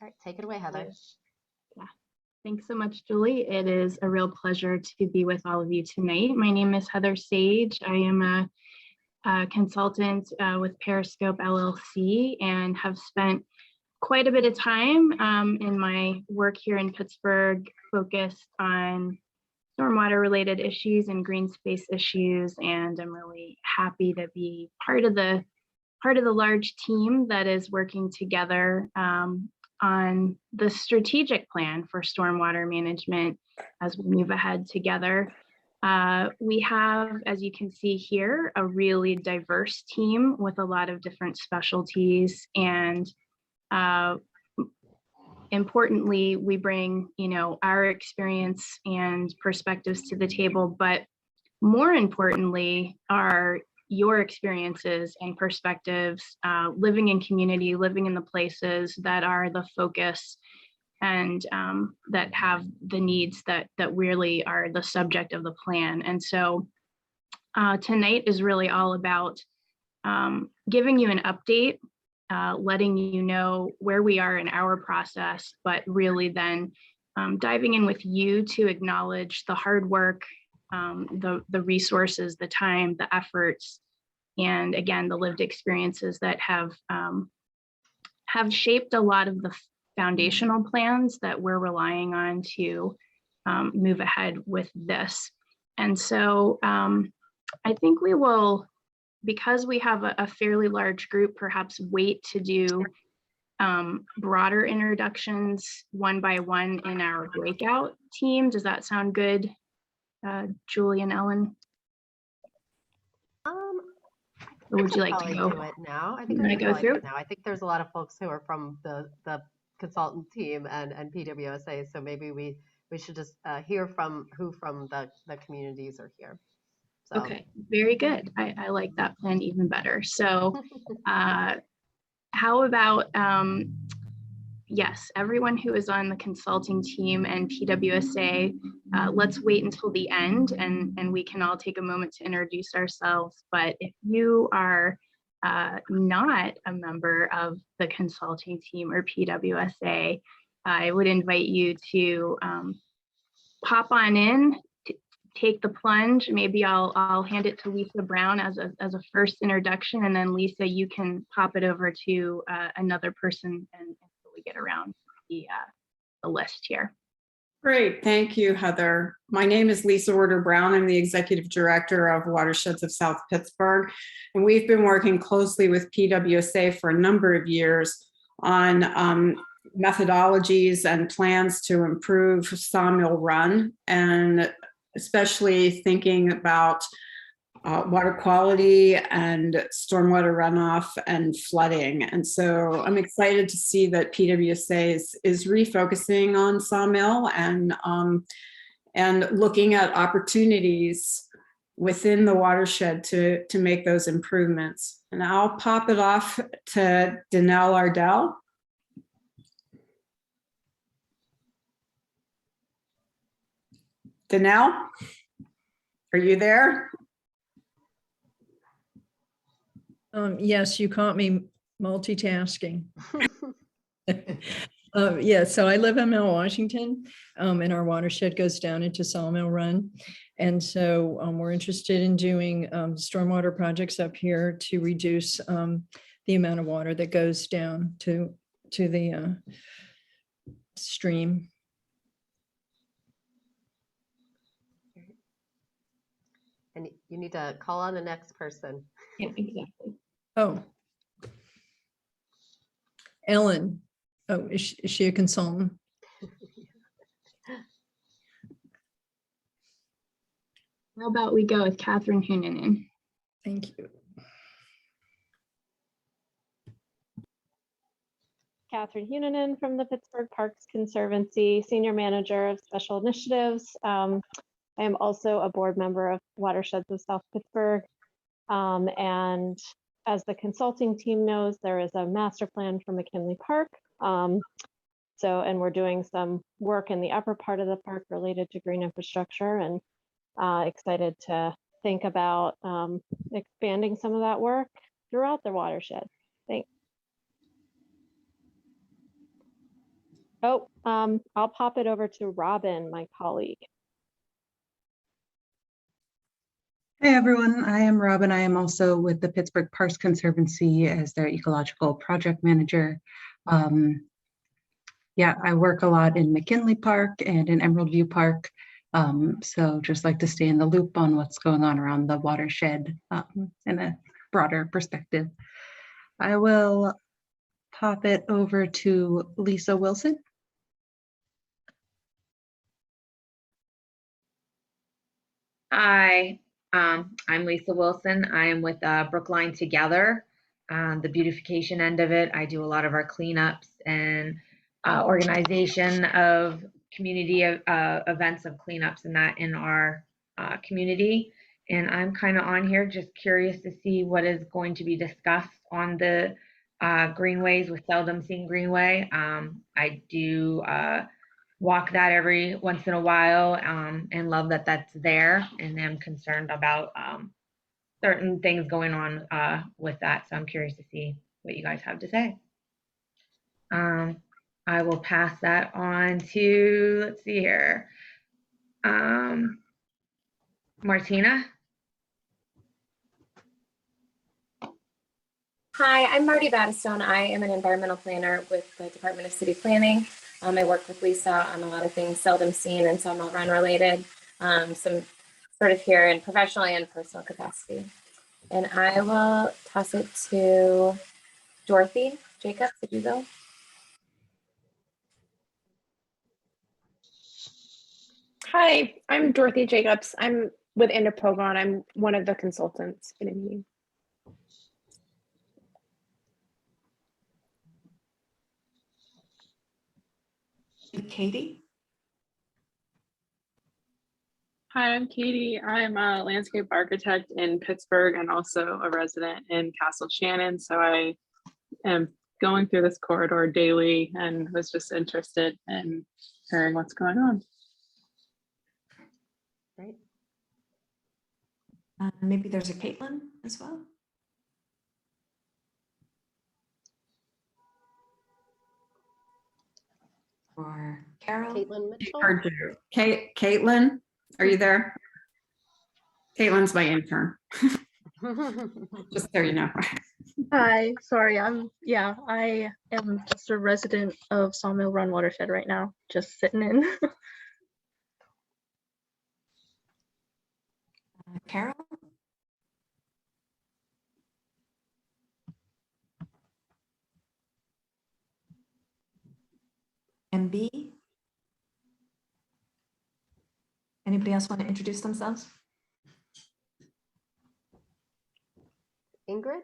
All right, take it away, Heather. Yeah. Thanks so much, Julie. It is a real pleasure to be with all of you tonight. My name is Heather Sage. I am a consultant with Periscope LLC and have spent quite a bit of time in my work here in Pittsburgh focused on stormwater related issues and green space issues. And I'm really happy to be part of the large team that is working together on the strategic plan for stormwater management as we move ahead together. We have, as you can see here, a really diverse team with a lot of different specialties, and importantly, we bring, our experience and perspectives to the table, but more importantly, are your experiences and perspectives, living in community, living in the places that are the focus and that have the needs that really are the subject of the plan. And so tonight is really all about giving you an update, letting you know where we are in our process, but really then diving in with you to acknowledge the hard work, the resources, the time, the efforts, and again, the lived experiences that have shaped a lot of the foundational plans that we're relying on to move ahead with this. And so I think we will, because we have a fairly large group, perhaps wait to do broader introductions one by one in our breakout team. Does that sound good, Julie and Ellen? Or would you like to go? Do it now? I think I go through it now. I think there's a lot of folks who are from the consultant team and PWSA, so maybe we should just hear from who from the communities are here. So. Okay, very good. I like that plan even better. So how about, yes, everyone who is on the consulting team and PWSA, let's wait until the end and we can all take a moment to introduce ourselves. But if you are not a member of the consulting team or PWSA, I would invite you to pop on in, take the plunge. Maybe I'll hand it to Lisa Brown as a first introduction, and then Lisa, you can pop it over to another person until we get around the list here. Great, thank you, Heather. My name is Lisa Werder Brown. I'm the Executive Director of Watersheds of South Pittsburgh, and we've been working closely with PWSA for a number of years on methodologies and plans to improve Sawmill Run, and especially thinking about water quality and stormwater runoff and flooding. And so I'm excited to see that PWSA is refocusing on Sawmill and looking at opportunities within the watershed to make those improvements. And I'll pop it off to Danelle Ardell. Danelle, are you there? Yes, you caught me multitasking. Yeah, so I live in Mount Washington, and our watershed goes down into Sawmill Run. And so we're interested in doing stormwater projects up here to reduce the amount of water that goes down to the stream. And you need to call on the next person. Yeah, exactly. Oh, Ellen. Oh, is she a consultant? How about we go with Catherine Hunanen? Thank you. Catherine Hunanen from the Pittsburgh Parks Conservancy, Senior Manager of Special Initiatives. I am also a board member of Watersheds of South Pittsburgh. And as the consulting team knows, there is a master plan for McKinley Park. And we're doing some work in the upper part of the park related to green infrastructure, and excited to think about expanding some of that work throughout the watershed. Thanks. Oh, I'll pop it over to Robin, my colleague. Hey everyone, I am Robin. I am also with the Pittsburgh Parks Conservancy as their ecological project manager. Yeah, I work a lot in McKinley Park and in Emerald View Park. So just like to stay in the loop on what's going on around the watershed in a broader perspective. I will pop it over to Lisa Wilson. Hi, I'm Lisa Wilson. I am with Brookline Together, the beautification end of it. I do a lot of our cleanups and organization of community events of cleanups and that in our community. And I'm kind of on here just curious to see what is going to be discussed on the greenways with Seldom Seen Greenway. I do walk that every once in a while and love that that's there, and I'm concerned about certain things going on with that, so I'm curious to see what you guys have to say. I will pass that on to, let's see here, Martina. Hi, I'm Marty Battistone. I am an environmental planner with the Department of City Planning. I work with Lisa on a lot of things seldom seen and some run related, some sort of here in professional and personal capacity. And I will toss it to Dorothy Jacobs. Did you go? Hi, I'm Dorothy Jacobs. I'm with Interprogon. I'm one of the consultants in the meeting. Katie? Hi, I'm Katie. I'm a landscape architect in Pittsburgh and also a resident in Castle Shannon. So I am going through this corridor daily and was just interested in hearing what's going on. Great. Maybe there's a Caitlin as well. Or Carol? Caitlin Mitchell. Heard you. Caitlin, are you there? Caitlin's my intern. Just so you know. Hi, sorry, I am just a resident of Sawmill Run Watershed right now, just sitting in. Carol? MB? Anybody else want to introduce themselves? Ingrid.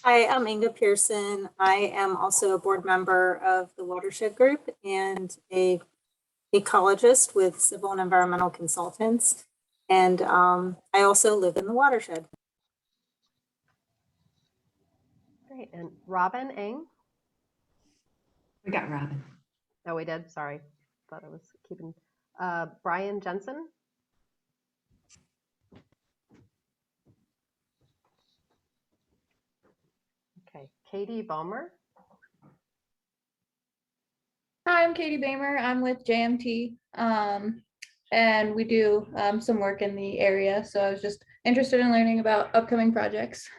Hi, I'm Inga Pearson. I am also a board member of the Watershed Group and a ecologist with Civil and Environmental Consultants. And I also live in the watershed. Great. And Robin Eng. We got Robin. Oh, we did. Sorry. Thought I was keeping. Brian Jensen. Okay. Katie Baumer. Hi, I'm Katie Bamer. I'm with JMT, and we do some work in the area. So I was just interested in learning about upcoming projects.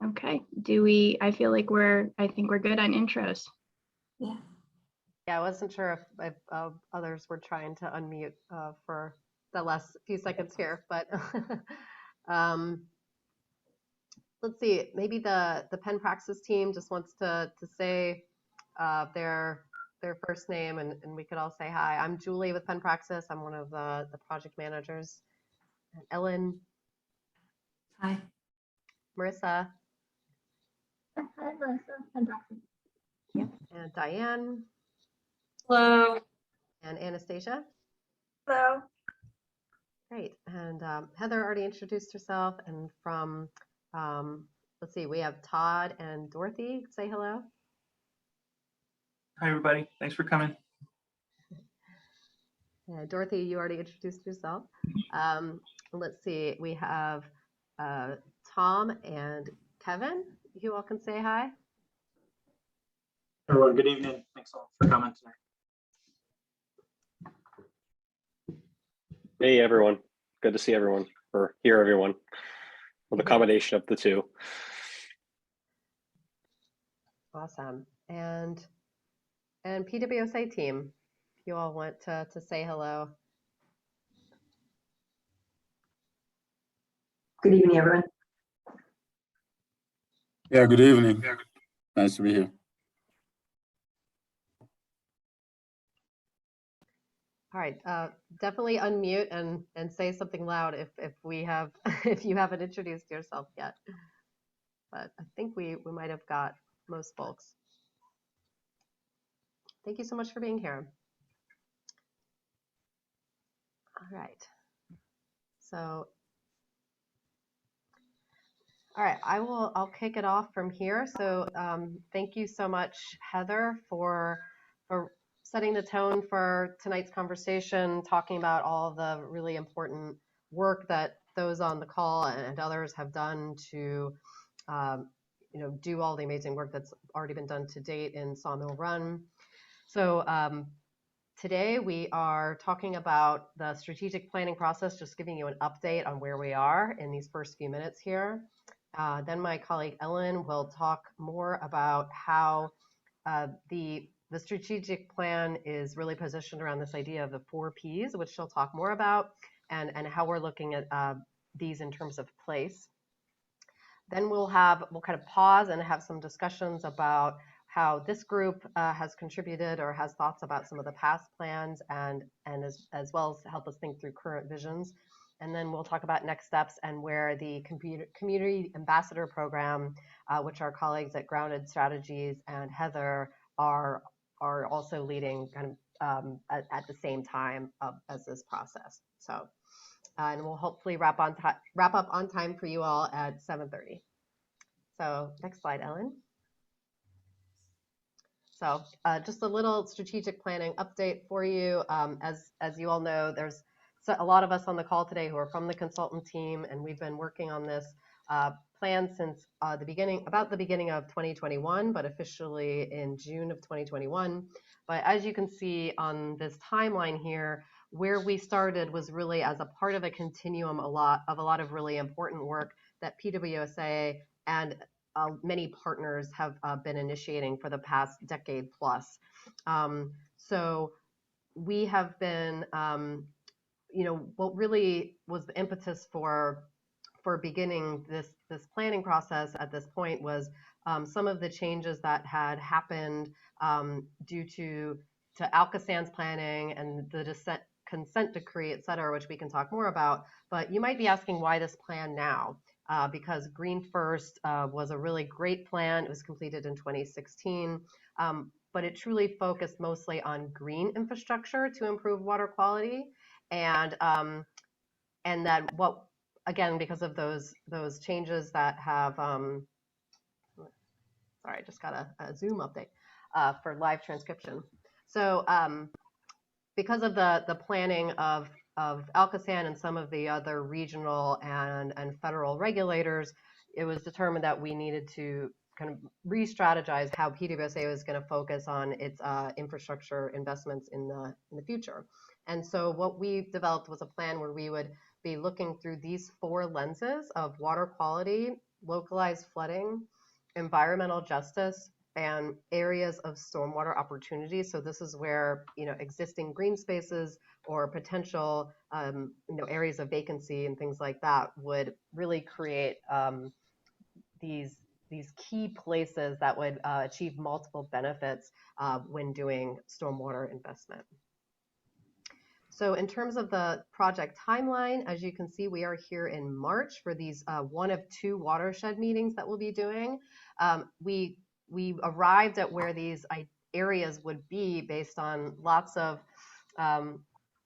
Okay, I feel like I think we're good on intros. Yeah. Yeah, I wasn't sure if others were trying to unmute for the last few seconds here, but let's see, maybe the Penn Praxis team just wants to say their first name, and we could all say hi. I'm Julie with Penn Praxis. I'm one of the project managers. And Ellen. Hi. Marissa. Hi, Marissa. Penn Praxis. Yep. And Diane. Hello. And Anastasia. Hello. Great. And Heather already introduced herself. And from, let's see, we have Todd and Dorothy. Say hello. Hi, everybody. Thanks for coming. Dorothy, you already introduced yourself. Let's see, we have Tom and Kevin. You all can say hi. Everyone, good evening. Thanks all for coming tonight. Hey, everyone. Good to see everyone or hear everyone. Well, the combination of the two. Awesome. And PWSA team, you all want to say hello. Good evening, everyone. Yeah, good evening. Nice to be here. All right, definitely unmute and say something loud if we have if you haven't introduced yourself yet. But I think we might have got most folks. Thank you so much for being here. All right. So, all right, I'll kick it off from here. So thank you so much, Heather, for setting the tone for tonight's conversation, talking about all the really important work that those on the call and others have done to do all the amazing work that's already been done to date in Sawmill Run. So today we are talking about the strategic planning process, just giving you an update on where we are in these first few minutes here. Then my colleague Ellen will talk more about how the strategic plan is really positioned around this idea of the 4 Ps, which she'll talk more about, and how we're looking at these in terms of place. Then we'll kind of pause and have some discussions about how this group has contributed or has thoughts about some of the past plans and as well as help us think through current visions. And then we'll talk about next steps and where the community ambassador program, which our colleagues at Grounded Strategies and Heather are also leading kind of at the same time as this process. So, and we'll hopefully wrap up on time for you all at 7:30. So next slide, Ellen. So just a little strategic planning update for you. As you all know, there's a lot of us on the call today who are from the consultant team, and we've been working on this plan since about the beginning of 2021, but officially in June of 2021. But as you can see on this timeline here, where we started was really as a part of a continuum a lot of really important work that PWSA and many partners have been initiating for the past decade plus. So we have been, what really was the impetus for beginning this planning process at this point was some of the changes that had happened due to Alcosan's planning and the consent decree, et cetera, which we can talk more about. But you might be asking why this plan now? Because Green First was a really great plan. It was completed in 2016, but it truly focused mostly on green infrastructure to improve water quality, and that again, because of those changes that have, sorry, I just got a Zoom update for live transcription. So because of the planning of Alcosan and some of the other regional and federal regulators, it was determined that we needed to kind of re-strategize how PWSA was going to focus on its infrastructure investments in the future. And so what we developed was a plan where we would be looking through these 4 lenses of water quality, localized flooding, environmental justice, and areas of stormwater opportunity. So this is where existing green spaces or potential areas of vacancy and things like that would really create these key places that would achieve multiple benefits when doing stormwater investment. So in terms of the project timeline, as you can see, we are here in March for these 1 of 2 watershed meetings that we'll be doing. We arrived at where these areas would be based on lots of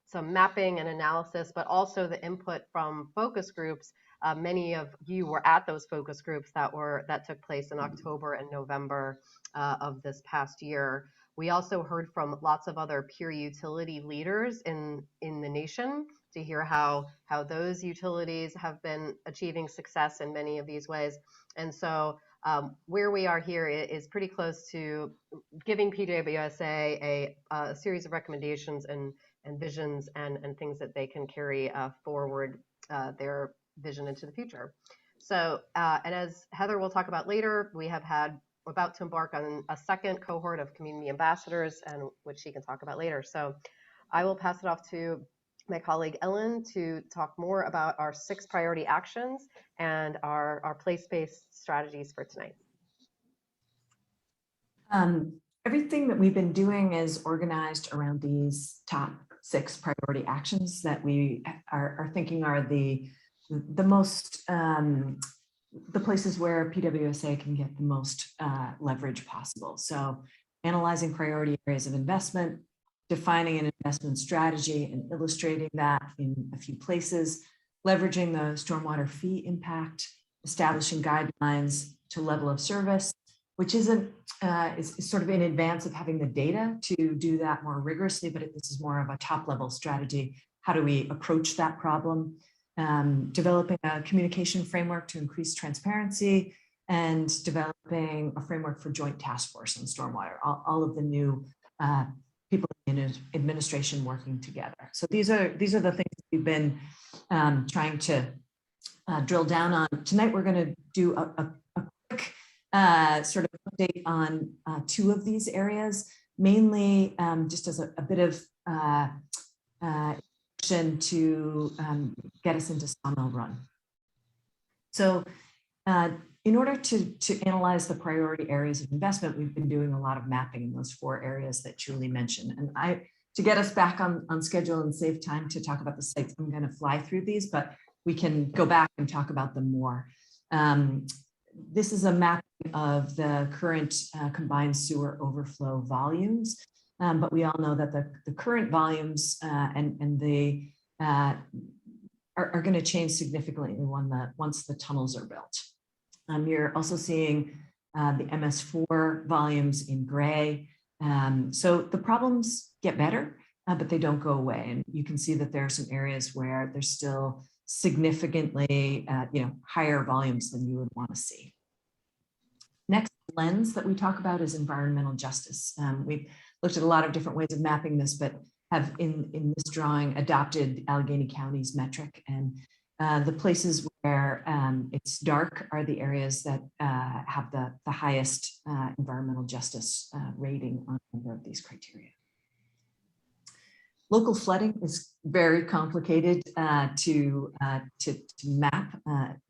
some mapping and analysis, but also the input from focus groups. Many of you were at those focus groups that took place in October and November of this past year. We also heard from lots of other peer utility leaders in the nation to hear how those utilities have been achieving success in many of these ways. And so where we are here is pretty close to giving PWSA a series of recommendations and visions and things that they can carry forward their vision into the future. So, and as Heather will talk about later, we have about to embark on a second cohort of community ambassadors, and which she can talk about later. So I will pass it off to my colleague Ellen to talk more about our 6 priority actions and our place-based strategies for tonight. Everything that we've been doing is organized around these top 6 priority actions that we are thinking are the most, the places where PWSA can get the most leverage possible. So analyzing priority areas of investment, defining an investment strategy and illustrating that in a few places, leveraging the stormwater fee impact, establishing guidelines to level of service, which is sort of in advance of having the data to do that more rigorously, but this is more of a top level strategy. How do we approach that problem? Developing a communication framework to increase transparency, and developing a framework for joint task force on stormwater, all of the new people in administration working together. So these are the things we've been trying to drill down on. Tonight we're going to do a quick sort of update on 2 of these areas, mainly just as a bit of to get us into Sawmill Run. So in order to analyze the priority areas of investment, we've been doing a lot of mapping in those 4 areas that Julie mentioned. And to get us back on schedule and save time to talk about the sites, I'm going to fly through these, but we can go back and talk about them more. This is a mapping of the current combined sewer overflow volumes. But we all know that the current volumes and the are going to change significantly once the tunnels are built. You're also seeing the MS4 volumes in gray. So the problems get better, but they don't go away. And you can see that there are some areas where there's still significantly higher volumes than you would want to see. Next lens that we talk about is environmental justice. We've looked at a lot of different ways of mapping this, but have in this drawing adopted Allegheny County's metric. And the places where it's dark are the areas that have the highest environmental justice rating on a number of these criteria. Local flooding is very complicated to map,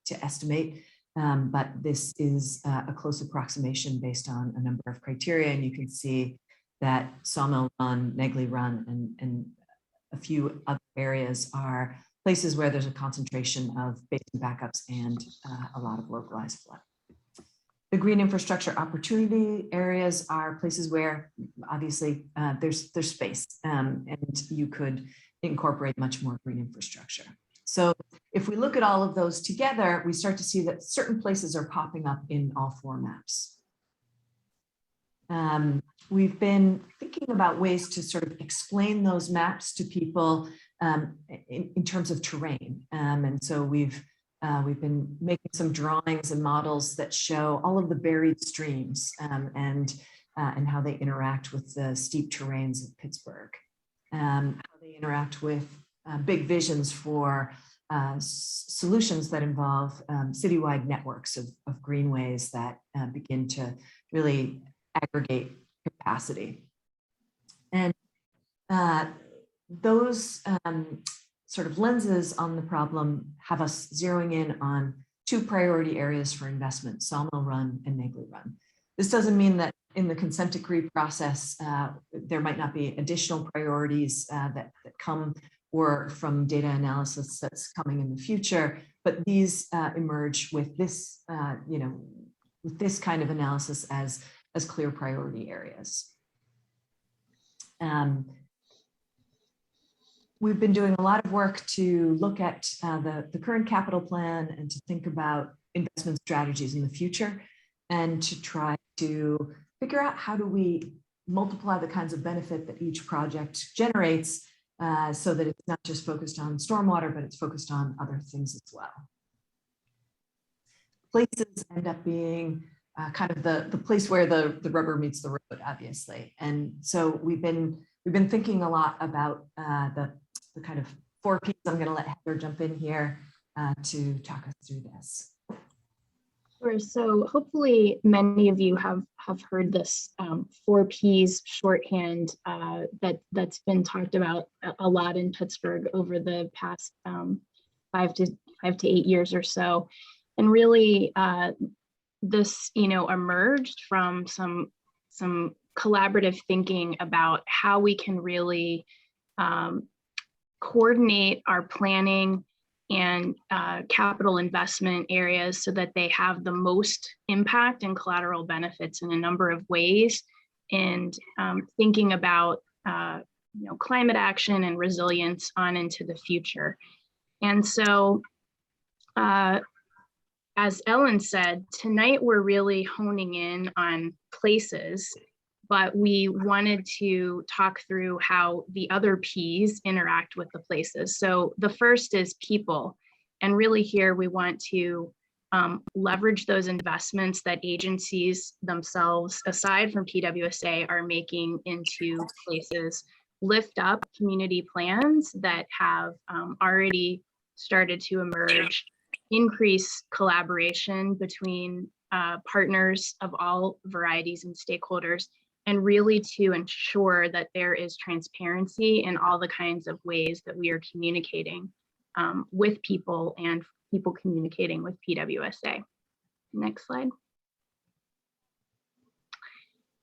to estimate. But this is a close approximation based on a number of criteria. And you can see that Sawmill Run, Negley Run, and a few other areas are places where there's a concentration of basin backups and a lot of localized flood. The green infrastructure opportunity areas are places where obviously there's space and you could incorporate much more green infrastructure. So if we look at all of those together, we start to see that certain places are popping up in all 4 maps. We've been thinking about ways to sort of explain those maps to people in terms of terrain. And so we've been making some drawings and models that show all of the buried streams and how they interact with the steep terrains of Pittsburgh, how they interact with big visions for solutions that involve citywide networks of greenways that begin to really aggregate capacity. And those sort of lenses on the problem have us zeroing in on 2 priority areas for investment, Sawmill Run and Negley Run. This doesn't mean that in the consent decree process, there might not be additional priorities that come or from data analysis that's coming in the future, but these emerge with this, with this kind of analysis as clear priority areas. we've been doing a lot of work to look at the current capital plan and to think about investment strategies in the future and to try to figure out how do we multiply the kinds of benefit that each project generates so that it's not just focused on stormwater, but it's focused on other things as well. Places end up being kind of the place where the rubber meets the road, obviously. And so we've been thinking a lot about the kind of 4 Ps. I'm going to let Heather jump in here to talk us through this. Sure. So hopefully many of you have heard this 4 Ps shorthand that's been talked about a lot in Pittsburgh over the past 5 to 8 years or so. And really this, emerged from some collaborative thinking about how we can really coordinate our planning and capital investment areas so that they have the most impact and collateral benefits in a number of ways, and thinking about climate action and resilience on into the future. And so as Ellen said, tonight we're really honing in on places, but we wanted to talk through how the other Ps interact with the places. So the first is people. And really here we want to leverage those investments that agencies themselves, aside from PWSA, are making into places, lift up community plans that have already started to emerge, increase collaboration between partners of all varieties and stakeholders, and really to ensure that there is transparency in all the kinds of ways that we are communicating with people and people communicating with PWSA. Next slide.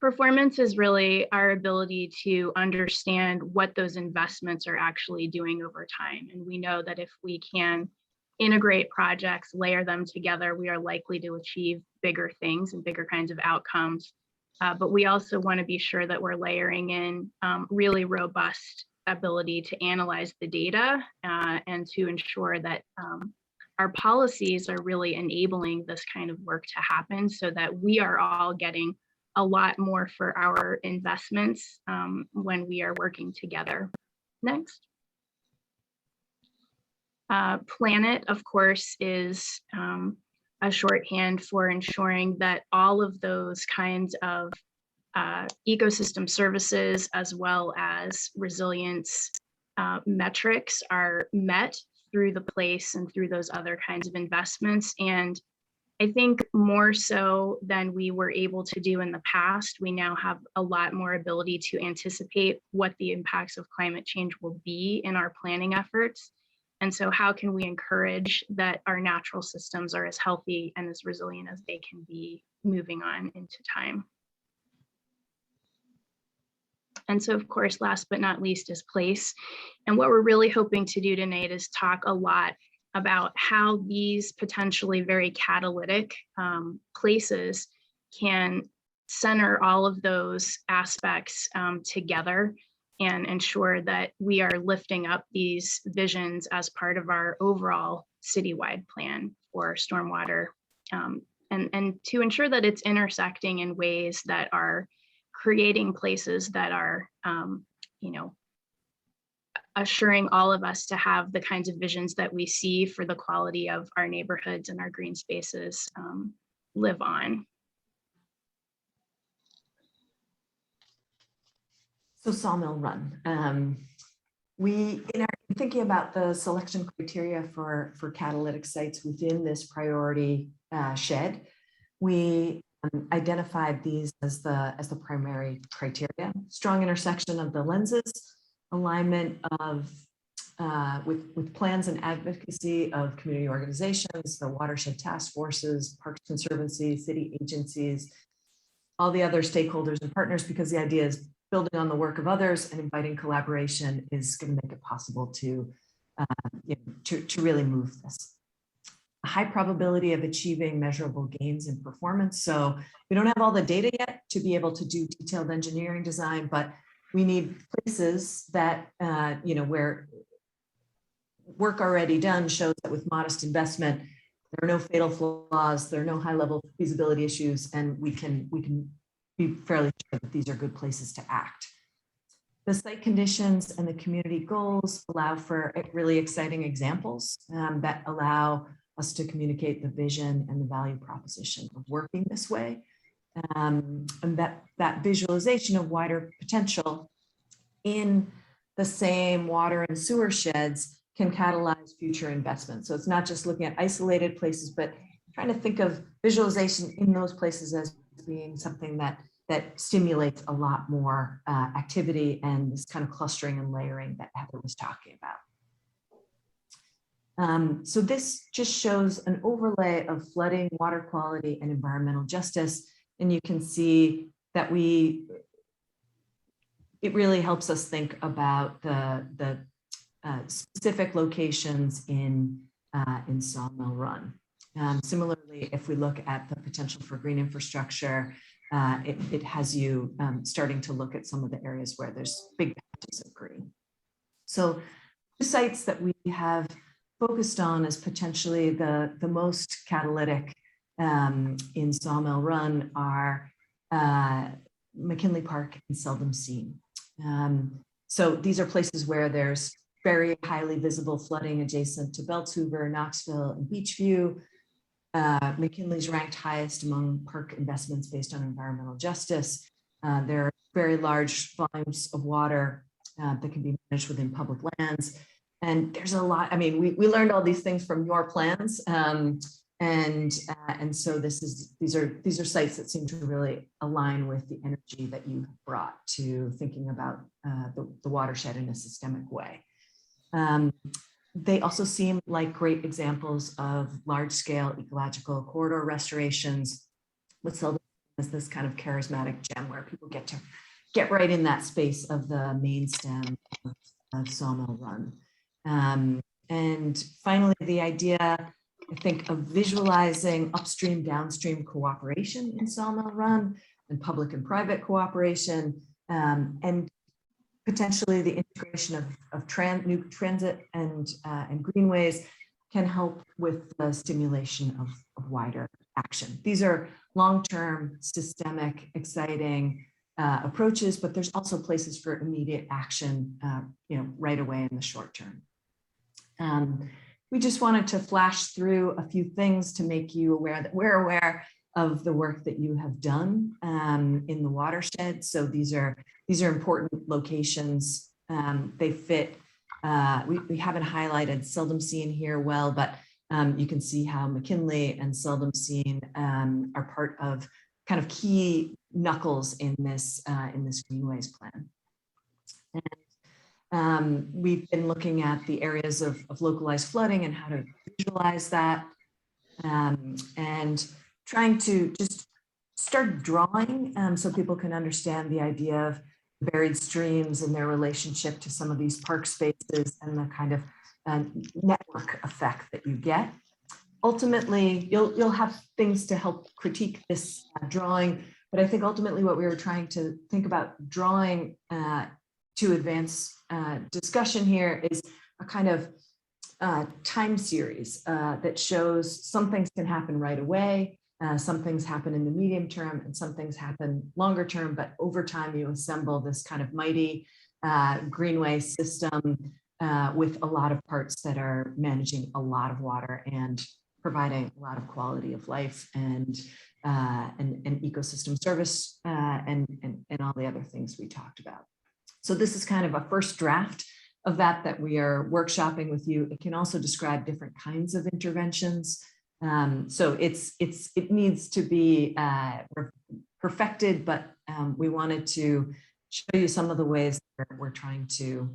Performance is really our ability to understand what those investments are actually doing over time. And we know that if we can integrate projects, layer them together, we are likely to achieve bigger things and bigger kinds of outcomes. But we also want to be sure that we're layering in really robust ability to analyze the data and to ensure that our policies are really enabling this kind of work to happen so that we are all getting a lot more for our investments when we are working together. Next. Planet, of course, is a shorthand for ensuring that all of those kinds of ecosystem services as well as resilience metrics are met through the place and through those other kinds of investments. And I think more so than we were able to do in the past, we now have a lot more ability to anticipate what the impacts of climate change will be in our planning efforts. And so how can we encourage that our natural systems are as healthy and as resilient as they can be moving on into time? And so, of course, last but not least is place. And what we're really hoping to do tonight is talk a lot about how these potentially very catalytic places can center all of those aspects together and ensure that we are lifting up these visions as part of our overall citywide plan for stormwater, and to ensure that it's intersecting in ways that are creating places that are, assuring all of us to have the kinds of visions that we see for the quality of our neighborhoods and our green spaces live on. So Sawmill Run. We, in thinking about the selection criteria for catalytic sites within this priority shed, we identified these as the primary criteria: strong intersection of the lenses, alignment of with plans and advocacy of community organizations, the watershed task forces, Parks Conservancy, city agencies, all the other stakeholders and partners, because the idea is building on the work of others and inviting collaboration is going to make it possible to really move this. A high probability of achieving measurable gains in performance. So we don't have all the data yet to be able to do detailed engineering design, but we need places that, where work already done shows that with modest investment, there are no fatal flaws, there are no high-level feasibility issues, and we can be fairly sure that these are good places to act. The site conditions and the community goals allow for really exciting examples that allow us to communicate the vision and the value proposition of working this way. And that visualization of wider potential in the same water and sewer sheds can catalyze future investment. So it's not just looking at isolated places, but trying to think of visualization in those places as being something that stimulates a lot more activity and this kind of clustering and layering that Heather was talking about. So this just shows an overlay of flooding, water quality, and environmental justice. And you can see that it really helps us think about the specific locations in Sawmill Run. Similarly, if we look at the potential for green infrastructure, it has you starting to look at some of the areas where there's big patches of green. So the sites that we have focused on as potentially the most catalytic in Sawmill Run are Mckinley Park and Seldom Seen. So these are places where there's very highly visible flooding adjacent to Belts Hoover, Knoxville, and Beachview. McKinley's ranked highest among park investments based on environmental justice. There are very large volumes of water that can be managed within public lands. And there's a lot, I mean, we learned all these things from your plans. And so these are sites that seem to really align with the energy that you brought to thinking about the watershed in a systemic way. They also seem like great examples of large-scale ecological corridor restorations, with Seldom as this kind of charismatic gem where people get right in that space of the main stem of Sawmill Run. And finally, the idea, I think, of visualizing upstream, downstream cooperation in Sawmill Run and public and private cooperation, and potentially the integration of new transit and greenways can help with the stimulation of wider action. These are long-term, systemic, exciting approaches, but there's also places for immediate action, right away in the short term. We just wanted to flash through a few things to make you aware that we're aware of the work that you have done in the watershed. So these are important locations. They fit. We haven't highlighted Seldom Seen here well, but you can see how Mckinley and Seldom Seen are part of kind of key knuckles in this greenways plan. And we've been looking at the areas of localized flooding and how to visualize that, and trying to just start drawing so people can understand the idea of buried streams and their relationship to some of these park spaces and the kind of network effect that you get. Ultimately, you'll have things to help critique this drawing, but I think ultimately what we were trying to think about drawing to advance discussion here is a kind of time series that shows some things can happen right away, some things happen in the medium term, and some things happen longer term, but over time you assemble this kind of mighty greenway system with a lot of parts that are managing a lot of water and providing a lot of quality of life and ecosystem service and all the other things we talked about. So this is kind of a first draft of that we are workshopping with you. It can also describe different kinds of interventions. So it needs to be perfected, but we wanted to show you some of the ways that we're trying to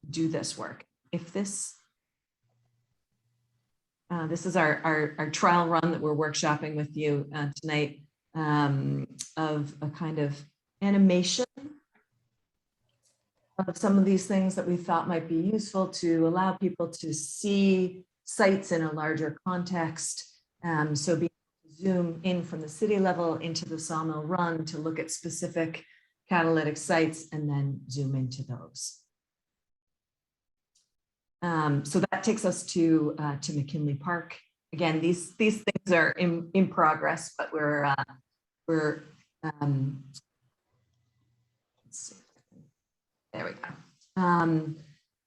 do this work. If this is our trial run that we're workshopping with you tonight of a kind of animation of some of these things that we thought might be useful to allow people to see sites in a larger context. So being able to zoom in from the city level into the Sawmill Run to look at specific catalytic sites and then zoom into those. So that takes us to McKinley Park. Again, these things are in progress, but we're let's see. There we go.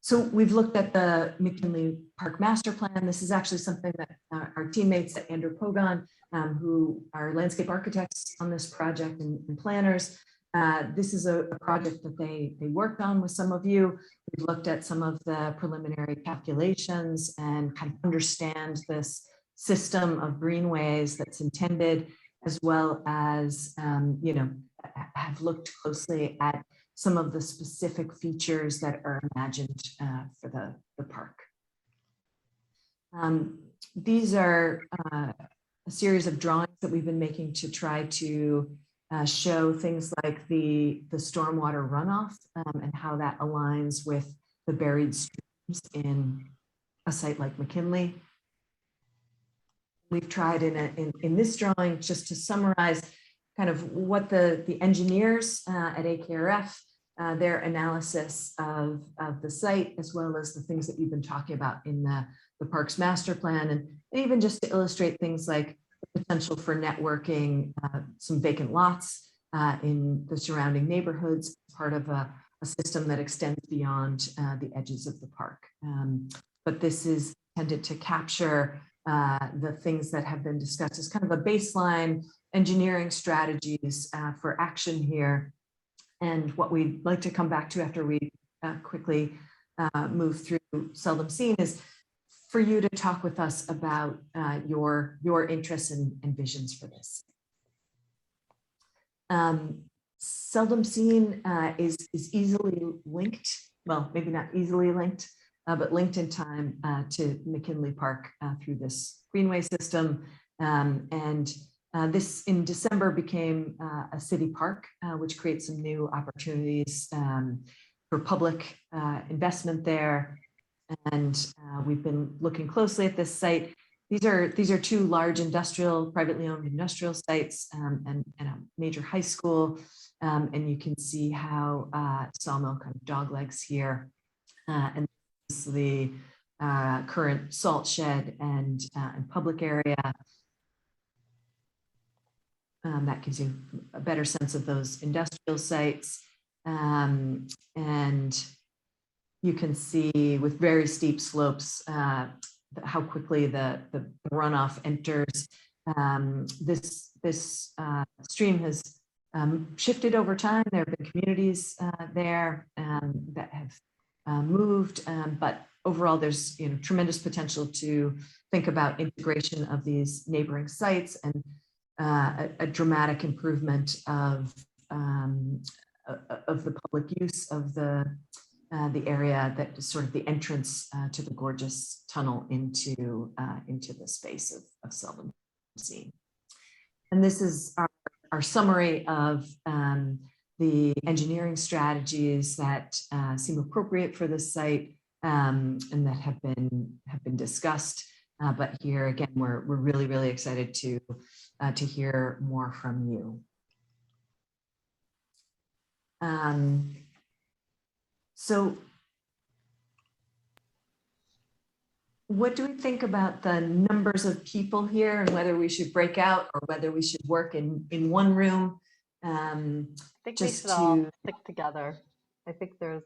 So we've looked at the McKinley Park Master Plan. This is actually something that our teammates at Andrew Pogon, who are landscape architects on this project and planners, this is a project that they worked on with some of you. We've looked at some of the preliminary calculations and kind of understand this system of greenways that's intended, as well as, have looked closely at some of the specific features that are imagined for the park. These are a series of drawings that we've been making to try to show things like the stormwater runoff and how that aligns with the buried streams in a site like McKinley. We've tried in this drawing just to summarize kind of what the engineers at AKRF, their analysis of the site, as well as the things that you've been talking about in the park's master plan, and even just to illustrate things like the potential for networking some vacant lots in the surrounding neighborhoods, part of a system that extends beyond the edges of the park. But this is intended to capture the things that have been discussed as kind of a baseline engineering strategies for action here. And what we'd like to come back to after we quickly move through Seldom Seen is for you to talk with us about your interests and visions for this. Seldom Seen is easily linked, well, maybe not easily linked, but linked in time to McKinley Park through this greenway system. This in December became a city park, which creates some new opportunities for public investment there. And we've been looking closely at this site. These are two large privately owned industrial sites and a major high school. And you can see how Sawmill kind of doglegs here. And this is the current salt shed and public area. That gives you a better sense of those industrial sites. And you can see with very steep slopes how quickly the runoff enters. This stream has shifted over time. There have been communities there that have moved, but overall there's tremendous potential to think about integration of these neighboring sites and a dramatic improvement of the public use of the area that is sort of the entrance to the gorgeous tunnel into the space of Seldom Seen. And this is our summary of the engineering strategies that seem appropriate for this site and that have been discussed. But here again, we're really, really excited to hear more from you. So what do we think about the numbers of people here and whether we should break out or whether we should work in one room? I think we should all stick together. I think there's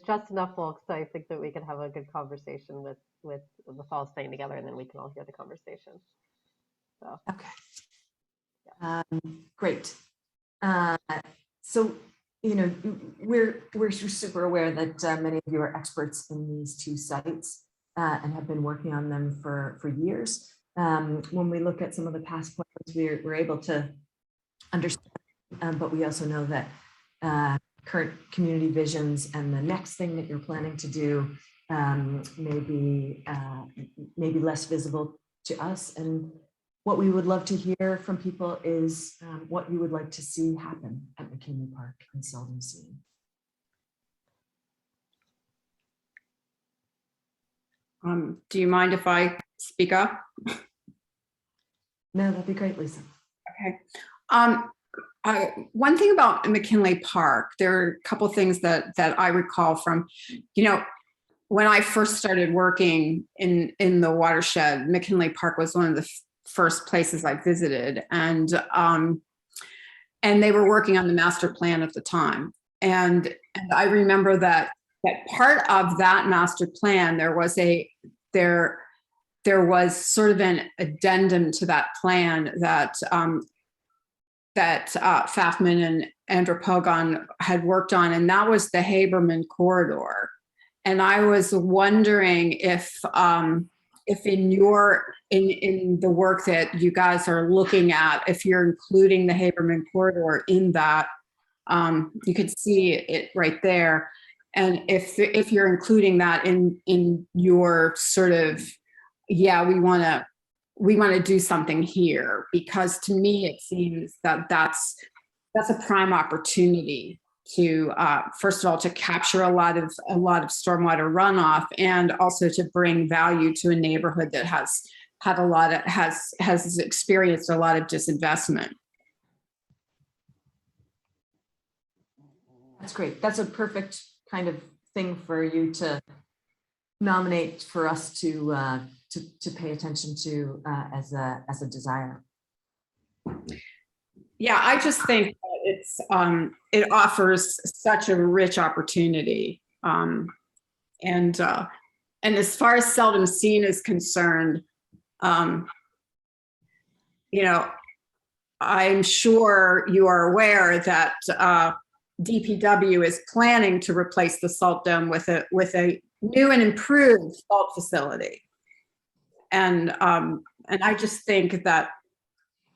just enough folks. So I think that we could have a good conversation with the fall staying together, and then we can all hear the conversation. So okay, yeah. Great. So we're super aware that many of you are experts in these two sites and have been working on them for years. When we look at some of the past plans, we're able to understand, but we also know that current community visions and the next thing that you're planning to do may be less visible to us. And what we would love to hear from people is what you would like to see happen at McKinley Park and Seldom Seen. Do you mind if I speak up? No, that'd be great, Lisa. Okay. One thing about McKinley Park, there are a couple things that I recall from, when I first started working in the watershed, McKinley Park was one of the first places I visited, and they were working on the master plan at the time. And I remember that part of that master plan, there was sort of an addendum to that plan that Fafman and Andropogon had worked on, and that was the Haberman corridor. And I was wondering if in the work that you guys are looking at, if you're including the Haberman corridor in that, you could see it right there. And if you're including that in your sort of, yeah, we want to do something here, because to me it seems that that's a prime opportunity to first of all to capture a lot of stormwater runoff, and also to bring value to a neighborhood that has experienced a lot of disinvestment. That's great. That's a perfect kind of thing for you to nominate for us to pay attention to as a desire. Yeah, I just think that it offers such a rich opportunity, and as far as seldom seen is concerned, you know, I'm sure you are aware that DPW is planning to replace the salt dome with a new and improved salt facility, and I just think that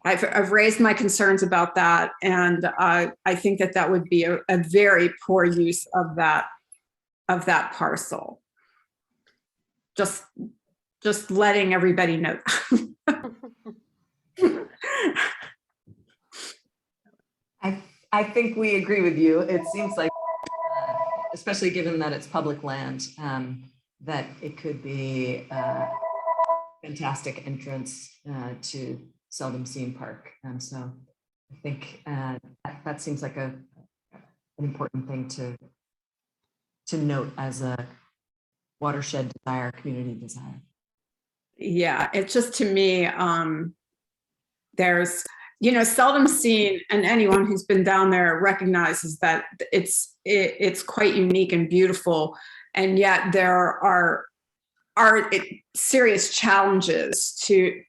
I've raised my concerns about that, and I think that would be a very poor use of that parcel. Just letting everybody know. I think we agree with you. It seems like, especially given that it's public land, that it could be a fantastic entrance to Seldom Seen Park. So I think that seems like an important thing to note as a watershed desire, community desire. Yeah, it's just, to me, there's, Seldom Seen, and anyone who's been down there recognizes that it's quite unique and beautiful, and yet there are serious challenges to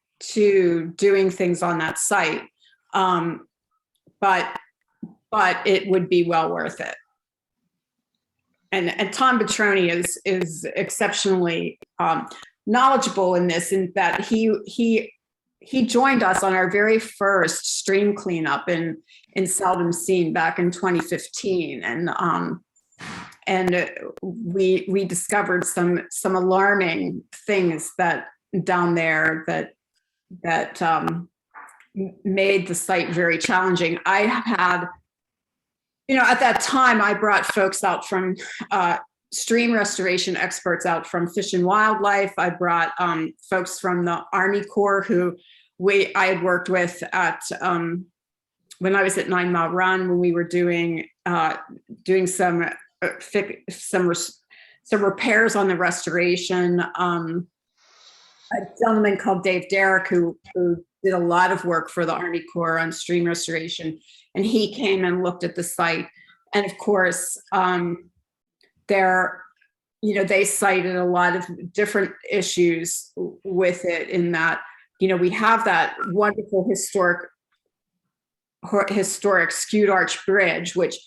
doing things on that site, but it would be well worth it. And Tom Petroni is exceptionally knowledgeable in this, in that he joined us on our very first stream cleanup in Seldom Seen back in 2015, and we discovered some alarming things that down there that made the site very challenging. I have had, at that time, I brought folks out from stream restoration experts out from Fish and Wildlife. I brought folks from the Army Corps who I had worked with at when I was at 9 Mile Run, when we were doing some repairs on the restoration. A gentleman called Dave Derrick who did a lot of work for the Army Corps on stream restoration, and he came and looked at the site. And of course, they cited a lot of different issues with it, in that, we have that wonderful historic skewed arch bridge, which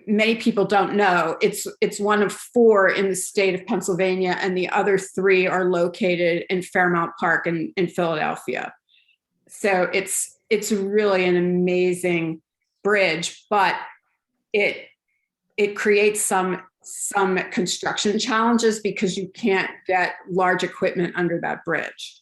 many people don't know. It's one of 4 in the state of Pennsylvania, and the other 3 are located in Fairmount Park in Philadelphia. So it's really an amazing bridge, but it creates some construction challenges because you can't get large equipment under that bridge.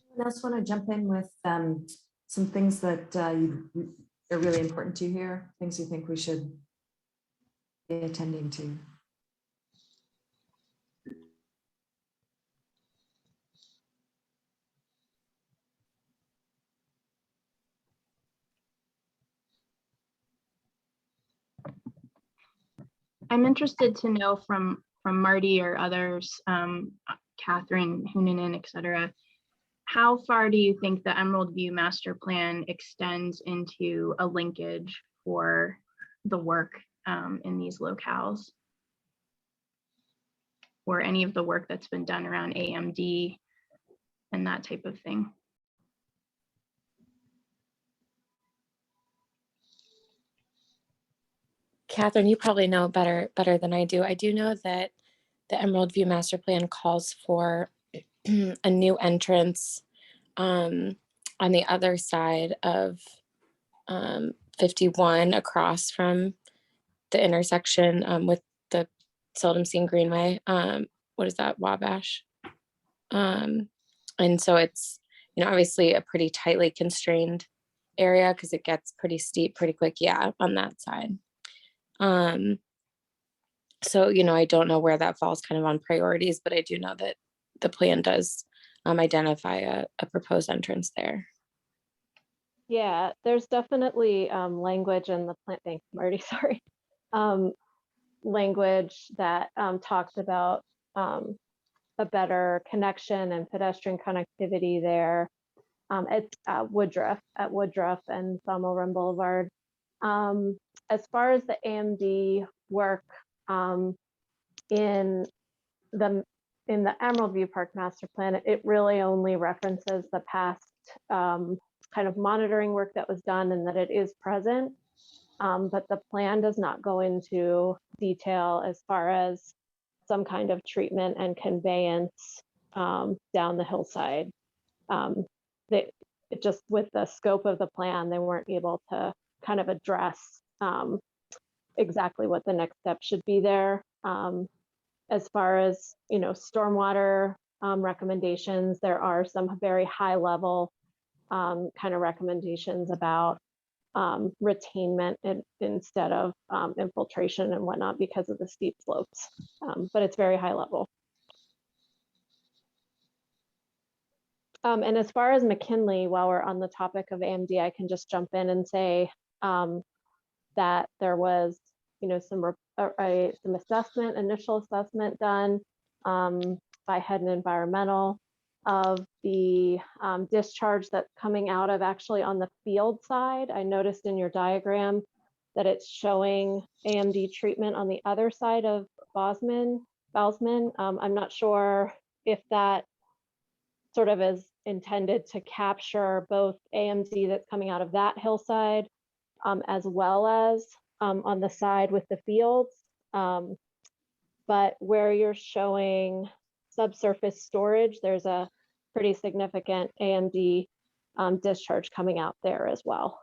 Anyone else want to jump in with some things that are really important to you here, things you think we should be attending to? I'm interested to know from Marty or others, Catherine, Hunanen, et cetera, how far do you think the Emerald View Master Plan extends into a linkage for the work in these locales? Or any of the work that's been done around AMD and that type of thing? Catherine, you probably know better than I do. I do know that the Emerald View Master Plan calls for a new entrance on the other side of 51 across from the intersection with the seldom seen Greenway. What is that, Wabash? And so it's, obviously a pretty tightly constrained area because it gets pretty steep pretty quick. Yeah, on that side. So, I don't know where that falls kind of on priorities, but I do know that the plan does identify a proposed entrance there. Yeah, there's definitely language in the plan. Thanks, Marty. Sorry. Language that talks about a better connection and pedestrian connectivity there. It's Woodruff and Sawmill Run Boulevard. As far as the AMD work in the Emerald View Park Master Plan, it really only references the past kind of monitoring work that was done and that it is present. But the plan does not go into detail as far as some kind of treatment and conveyance down the hillside. Just with the scope of the plan, they weren't able to kind of address exactly what the next step should be there. As far as, stormwater recommendations, there are some very high level kind of recommendations about retainment instead of infiltration and whatnot because of the steep slopes, but it's very high level. And as far as Mckinley, while we're on the topic of AMD, I can just jump in and say that there was, some assessment, initial assessment done by Head and Environmental of the discharge that's coming out of actually on the field side. I noticed in your diagram that it's showing AMD treatment on the other side of Bosman. I'm not sure if that sort of is intended to capture both AMD that's coming out of that hillside as well as on the side with the fields. But where you're showing subsurface storage, there's a pretty significant AMD discharge coming out there as well.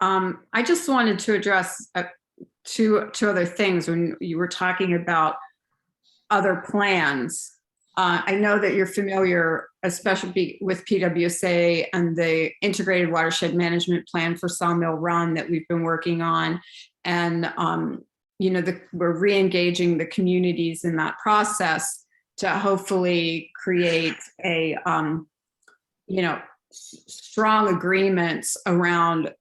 I just wanted to address two other things when you were talking about other plans. I know that you're familiar, especially with PWSA and the Integrated Watershed Management Plan for Sawmill Run that we've been working on. And, we're re-engaging the communities in that process to hopefully create a, strong agreements around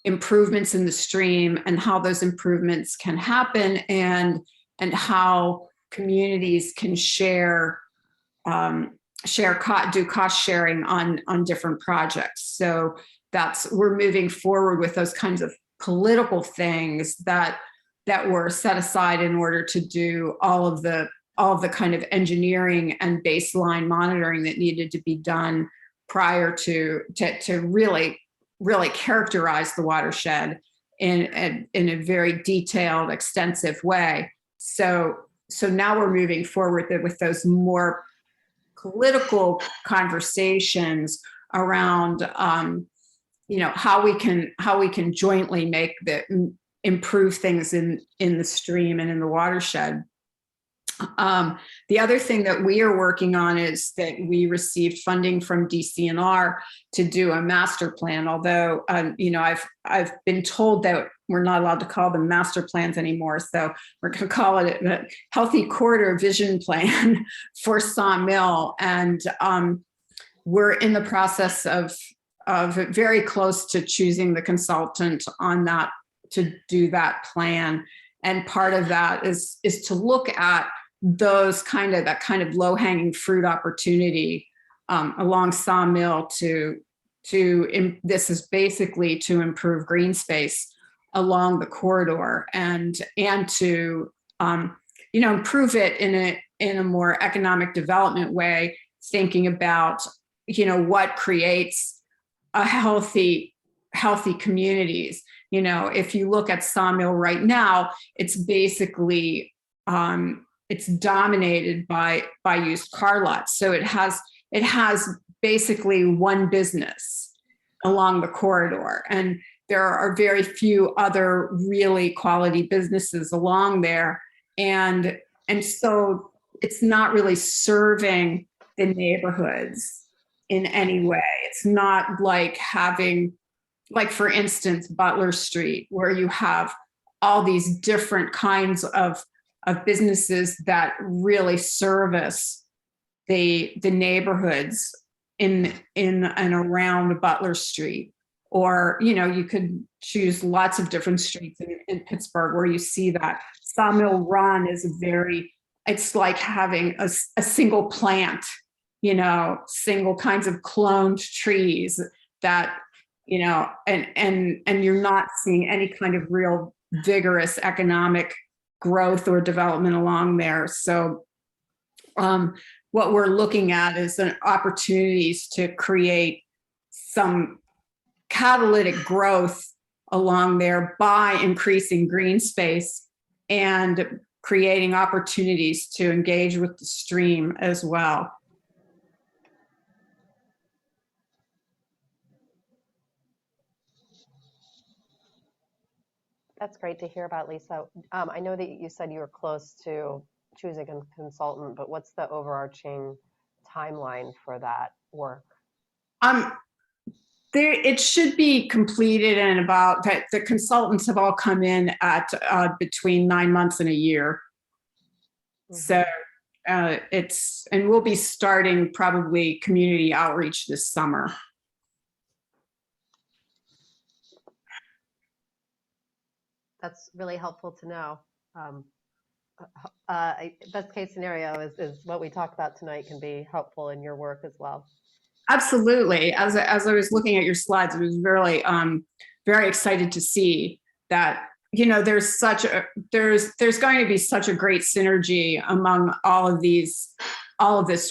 improvements in the stream and how those improvements can happen and how communities can do cost sharing on different projects. So we're moving forward with those kinds of political things that were set aside in order to do all of the kind of engineering and baseline monitoring that needed to be done prior to really characterize the watershed in a very detailed, extensive way. So now we're moving forward with those more political conversations around, how we can jointly improve things in the stream and in the watershed. The other thing that we are working on is that we received funding from DCNR to do a master plan. Although, I've been told that we're not allowed to call them master plans anymore, so we're going to call it a Healthy Corridor Vision Plan for Sawmill. And we're in the process of very close to choosing the consultant on that to do that plan. And part of that is to look at that kind of low-hanging fruit opportunity along Sawmill this is basically to improve green space along the corridor and to improve it in a more economic development way, thinking about what creates a healthy communities. If you look at Sawmill right now, it's basically it's dominated by used car lots. So it has basically one business along the corridor, and there are very few other really quality businesses along there, and so it's not really serving the neighborhoods in any way. It's not like having, like, for instance, Butler Street, where you have all these different kinds of businesses that really service the neighborhoods in and around Butler Street. Or, you could choose lots of different streets in Pittsburgh where you see that. Sawmill Run is it's like having a single plant, single kinds of cloned trees that, and you're not seeing any kind of real vigorous economic growth or development along there. So what we're looking at is opportunities to create some catalytic growth along there by increasing green space and creating opportunities to engage with the stream as well. That's great to hear about, Lisa. I know that you said you were close to choosing a consultant, but what's the overarching timeline for that work? It should be completed in about that. The consultants have all come in at between 9 months and a year. Mm-hmm. So and we'll be starting probably community outreach this summer. That's really helpful to know. Best case scenario is what we talked about tonight can be helpful in your work as well. Absolutely. As I was looking at your slides, I was really very excited to see that there's going to be such a great synergy among all of this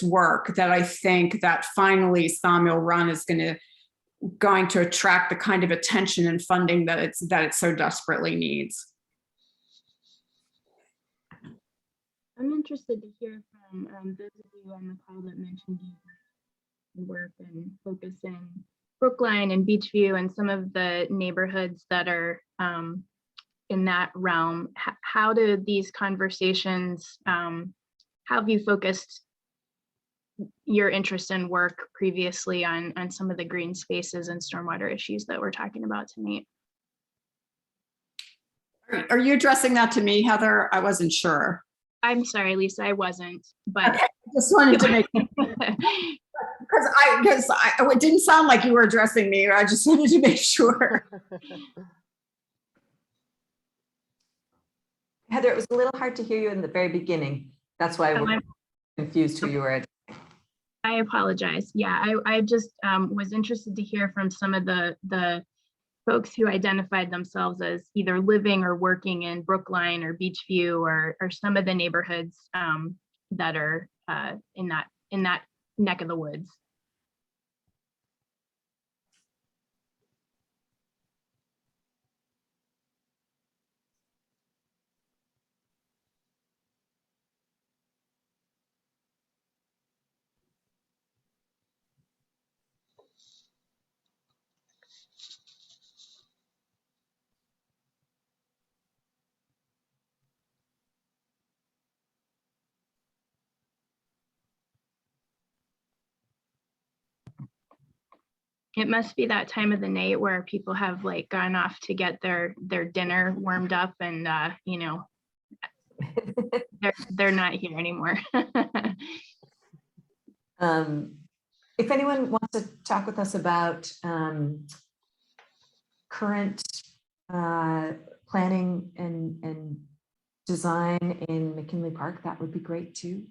work that I think that finally Sawmill Run is going to attract the kind of attention and funding that it so desperately needs. I'm interested to hear from those of you on the call that mentioned you work and focus in Brookline and Beachview and some of the neighborhoods that are in that realm. How do these conversations, how have you focused your interest and work previously on some of the green spaces and stormwater issues that we're talking about tonight? Are you addressing that to me, Heather? I wasn't sure. I'm sorry, Lisa, I wasn't, but okay. I just wanted to make because it didn't sound like you were addressing me. I just wanted to make sure. Heather, it was a little hard to hear you in the very beginning. That's why we're confused who you were addressing. I apologize. Yeah, I just was interested to hear from some of the folks who identified themselves as either living or working in Brookline or Beachview or some of the neighborhoods that are in that neck of the woods. It must be that time of the night where people have like gone off to get their dinner warmed up and you know, they're not here anymore. If anyone wants to talk with us about current planning and design in McKinley Park, that would be great too.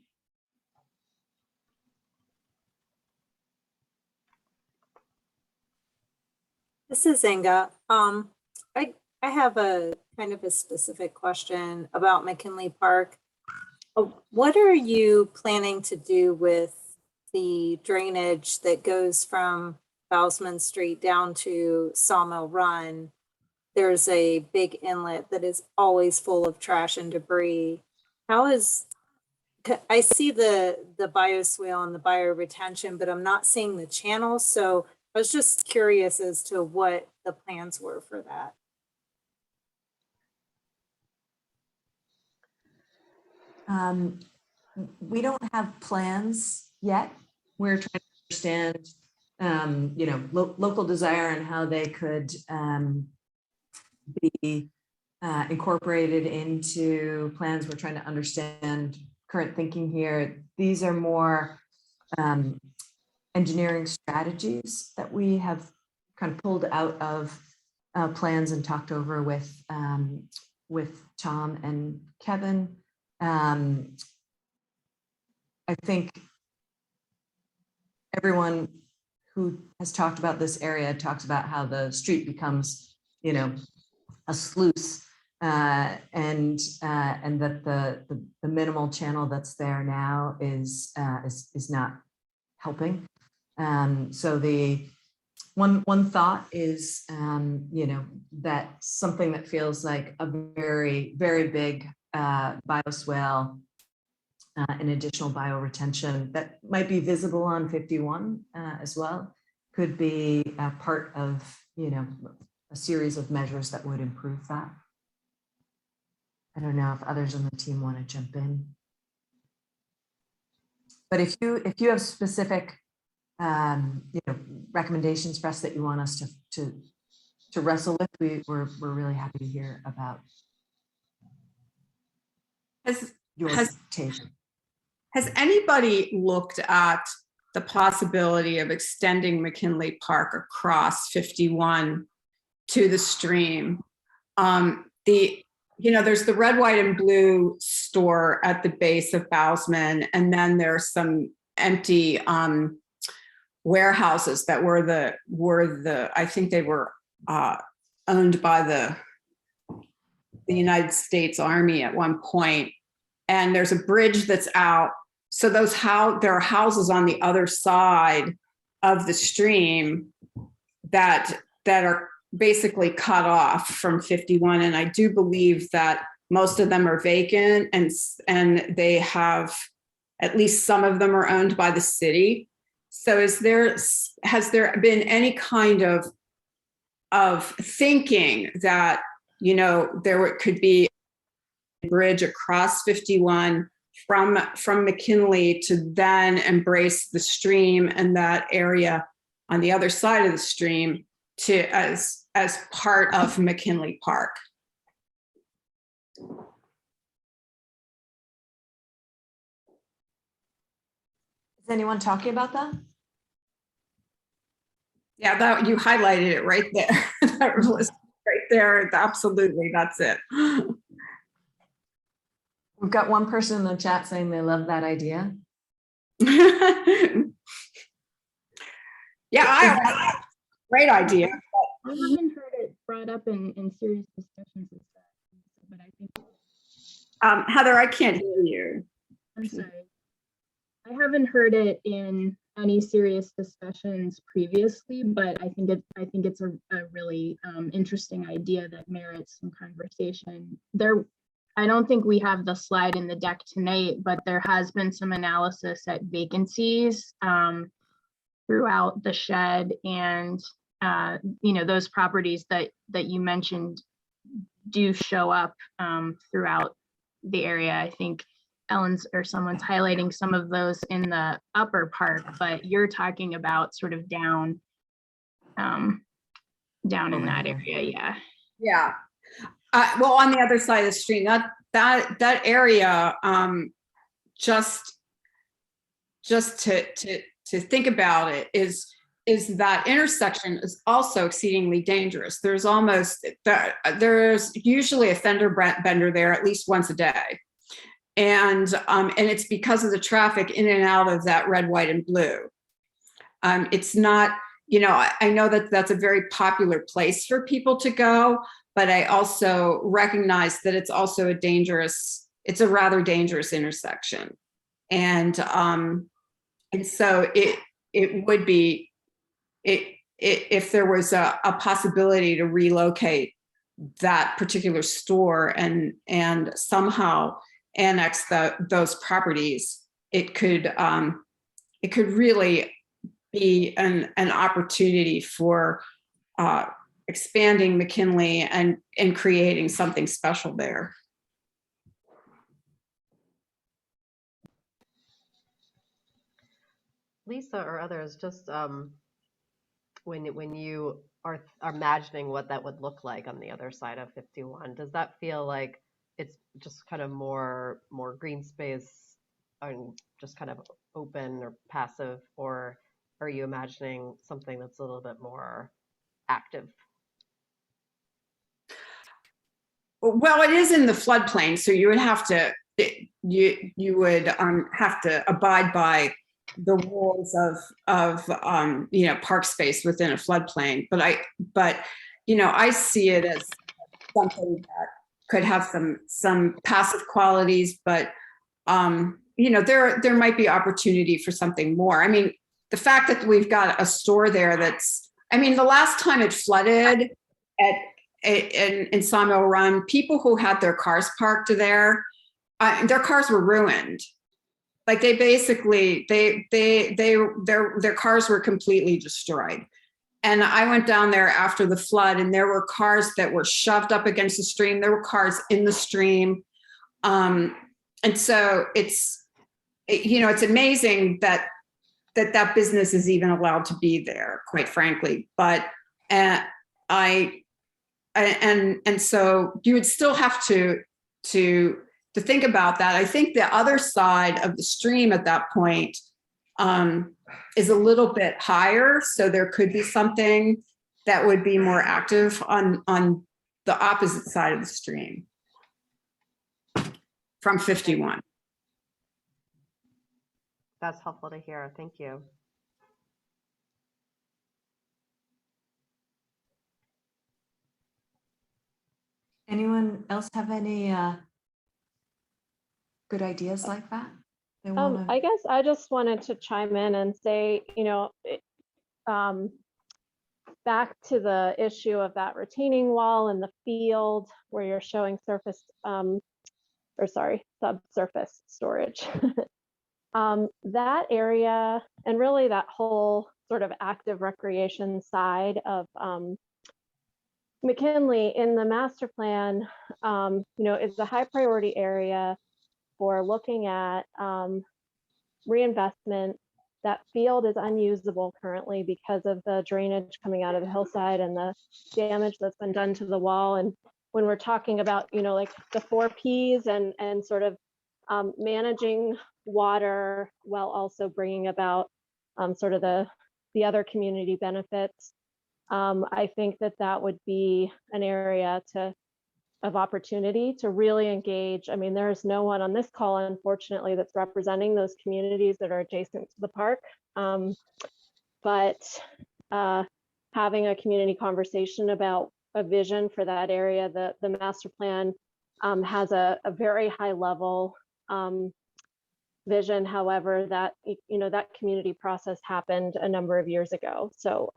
This is Inga. I have a kind of a specific question about McKinley Park. What are you planning to do with the drainage that goes from Bousman Street down to Sawmill Run? There's a big inlet that is always full of trash and debris. How is, I see the bioswale and the bioretention, but I'm not seeing the channels. So I was just curious as to what the plans were for that. We don't have plans yet. We're trying to understand, you know, local desire and how they could be incorporated into plans. We're trying to understand current thinking here. These are more engineering strategies that we have kind of pulled out of plans and talked over with Tom and Kevin. I think everyone who has talked about this area talks about how the street becomes, you know, a sluice, and that the minimal channel that's there now is not helping. So the one thought is, you know, that something that feels like a very, very big bioswale, an additional bioretention that might be visible on 51 as well, could be a part of, you know, a series of measures that would improve that. I don't know if others on the team want to jump in. But if you have specific you know, recommendations for us that you want us to wrestle with, we're really happy to hear about your take. Has anybody looked at the possibility of extending McKinley Park across 51 to the stream? You know, there's the red, white, and blue store at the base of Bousman, and then there's some empty warehouses that were the I think they were owned by the United States Army at one point. And there's a bridge that's out. So there are houses on the other side of the stream that are basically cut off from 51. And I do believe that most of them are vacant, and they have, at least some of them are owned by the city. So has there been any kind of thinking that, you know, there could be a bridge across 51 from McKinley to then embrace the stream and that area on the other side of the stream as part of McKinley Park? Is anyone talking about that? Yeah, that you highlighted it right there. That was right there. Absolutely, that's it. We've got one person in the chat saying they love that idea. Yeah, great idea. I haven't heard it brought up in serious discussions and stuff, but I think. Heather, I can't hear you. I'm sorry. I haven't heard it in any serious discussions previously, but I think it's a really interesting idea that merits some conversation. I don't think we have the slide in the deck tonight, but there has been some analysis at vacancies throughout the shed, and you know, those properties that you mentioned do show up throughout the area. I think Ellen's or someone's highlighting some of those in the upper part, but you're talking about sort of down down in Over that here. area. Yeah. Yeah. Well, on the other side of the stream, that area, just to think about it is that intersection is also exceedingly dangerous. There's usually a fender bender there at least once a day. And it's because of the traffic in and out of that red, white, and blue. It's not, I know that that's a very popular place for people to go, but I also recognize that it's also it's a rather dangerous intersection. And so it would be, if there was a possibility to relocate that particular store and somehow annex those properties, it could really be an opportunity for expanding McKinley and creating something special there. Lisa or others, just when you are imagining what that would look like on the other side of 51, does that feel like it's just kind of more green space and just kind of open or passive, or are you imagining something that's a little bit more active? Well, it is in the floodplain, so you would have to have to abide by the rules of park space within a floodplain. But I see it as something that could have some passive qualities, but there might be opportunity for something more. I mean, the fact that we've got a store there the last time it flooded in Sawmill Run, people who had their cars parked there, their cars were ruined. Like they basically, their cars were completely destroyed. And I went down there after the flood, and there were cars that were shoved up against the stream. There were cars in the stream. And so it's amazing that business is even allowed to be there, quite frankly. But so you would still have to think about that. I think the other side of the stream at that point is a little bit higher, so there could be something that would be more active on the opposite side of the stream from 51. That's helpful to hear. Thank you. Anyone else have any good ideas like that? I guess I just wanted to chime in and say, back to the issue of that retaining wall in the field where you're showing subsurface storage. That area, and really that whole sort of active recreation side of McKinley in the master plan, is a high priority area for looking at reinvestment. That field is unusable currently because of the drainage coming out of the hillside and the damage that's been done to the wall. And when we're talking about, like the 4 Ps and sort of managing water while also bringing about sort of the other community benefits, I think that would be an area of opportunity to really engage. I mean, there's no one on this call, unfortunately, that's representing those communities that are adjacent to the park. But having a community conversation about a vision for that area, the master plan has a very high level vision. However, that community process happened a number of years ago. So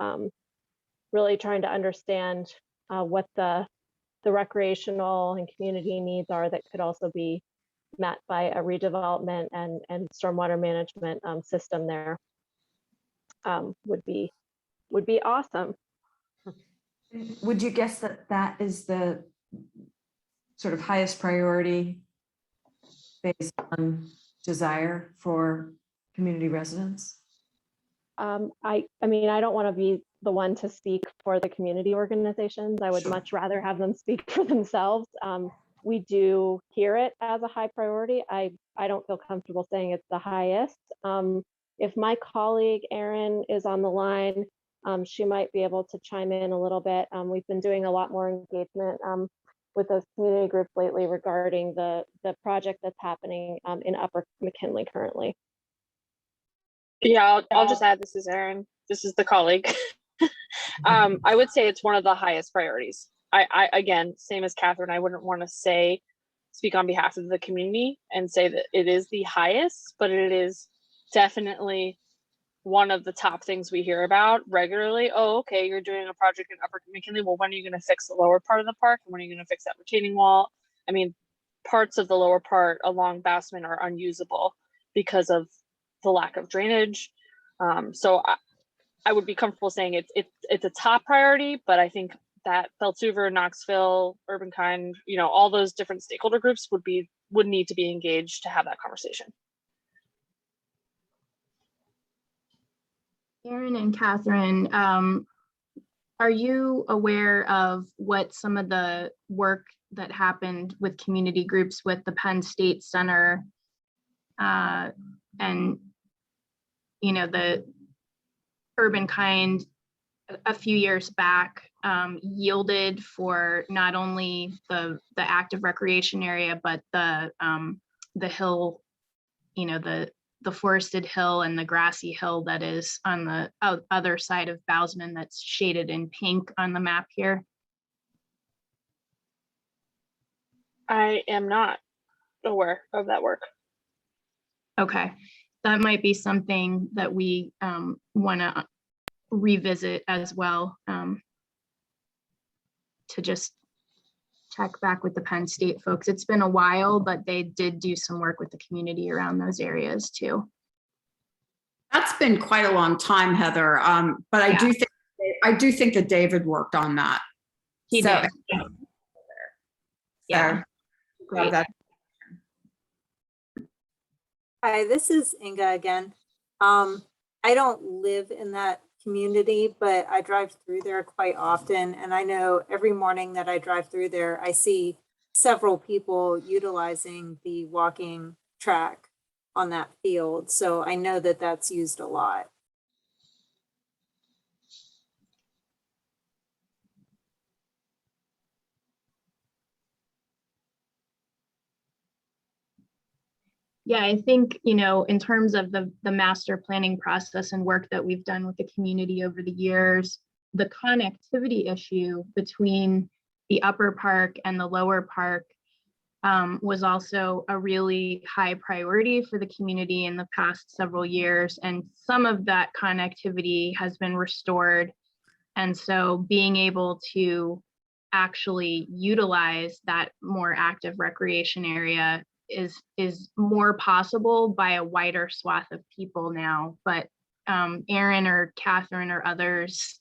really trying to understand what the recreational and community needs are that could also be met by a redevelopment and stormwater management system there would be awesome. Would you guess that is the sort of highest priority based on desire for community residents? I mean, I don't want to be the one to speak for the community organizations. I would much rather have them speak for themselves. We do hear it as a high priority. I don't feel comfortable saying it's the highest. If my colleague Erin is on the line, she might be able to chime in a little bit. We've been doing a lot more engagement with those community groups lately regarding the project that's happening in Upper McKinley currently. Yeah, I'll just add, this is Erin. This is the colleague. I would say it's one of the highest priorities. I again, same as Catherine, I wouldn't want to speak on behalf of the community and say that it is the highest, but it is definitely one of the top things we hear about regularly. Oh, okay, you're doing a project in Upper McKinley. Well, when are you going to fix the lower part of the park? And when are you going to fix that retaining wall? I mean, parts of the lower part along Bassman are unusable because of the lack of drainage. So I would be comfortable saying it's a top priority, but I think that Beltsuver, Knoxville, Urban Kind, all those different stakeholder groups would need to be engaged to have that conversation. Erin and Catherine, are you aware of what some of the work that happened with community groups with the Penn State Center and the Urban Kind a few years back yielded for not only the active recreation area, but the hill, the forested hill and the grassy hill that is on the other side of Bousman that's shaded in pink on the map here? I am not aware of that work. Okay, that might be something that we want to revisit as well, to just check back with the Penn State folks. It's been a while, but they did do some work with the community around those areas too. That's been quite a long time, Heather. But I do think that David worked on that. He did. Yeah. Great. Hi, this is Inga again. I don't live in that community, but I drive through there quite often. And I know every morning that I drive through there, I see several people utilizing the walking track on that field. So I know that that's used a lot. Yeah, I think, in terms of the master planning process and work that we've done with the community over the years, the connectivity issue between the upper park and the lower park was also a really high priority for the community in the past several years. And some of that connectivity has been restored. And so being able to actually utilize that more active recreation area is more possible by a wider swath of people now. But Erin or Catherine or others,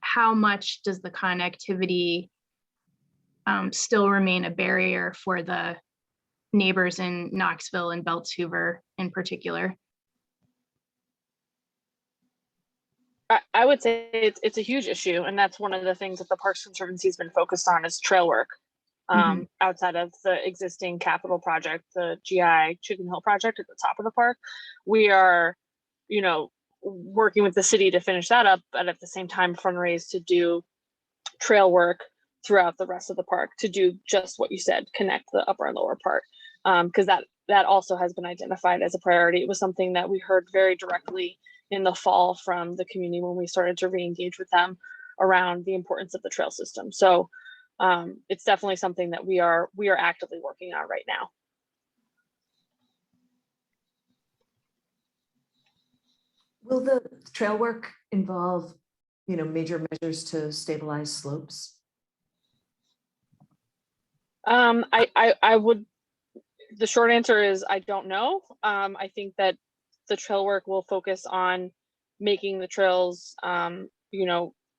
how much does the connectivity still remain a barrier for the neighbors in Knoxville and Beltsuver in particular? I would say it's a huge issue, and that's one of the things that the Parks Conservancy has been focused on is trail work. Outside of the existing capital project, the GI Chicken Hill project at the top of the park, we are, working with the city to finish that up, but at the same time fundraise to do trail work throughout the rest of the park to do just what you said, connect the upper and lower part, because that also has been identified as a priority. It was something that we heard very directly in the fall from the community when we started to re-engage with them around the importance of the trail system. So it's definitely something that we are actively working on right now. Will the trail work involve, major measures to stabilize slopes? I would, the short answer is I don't know. I think that the trail work will focus on making the trails,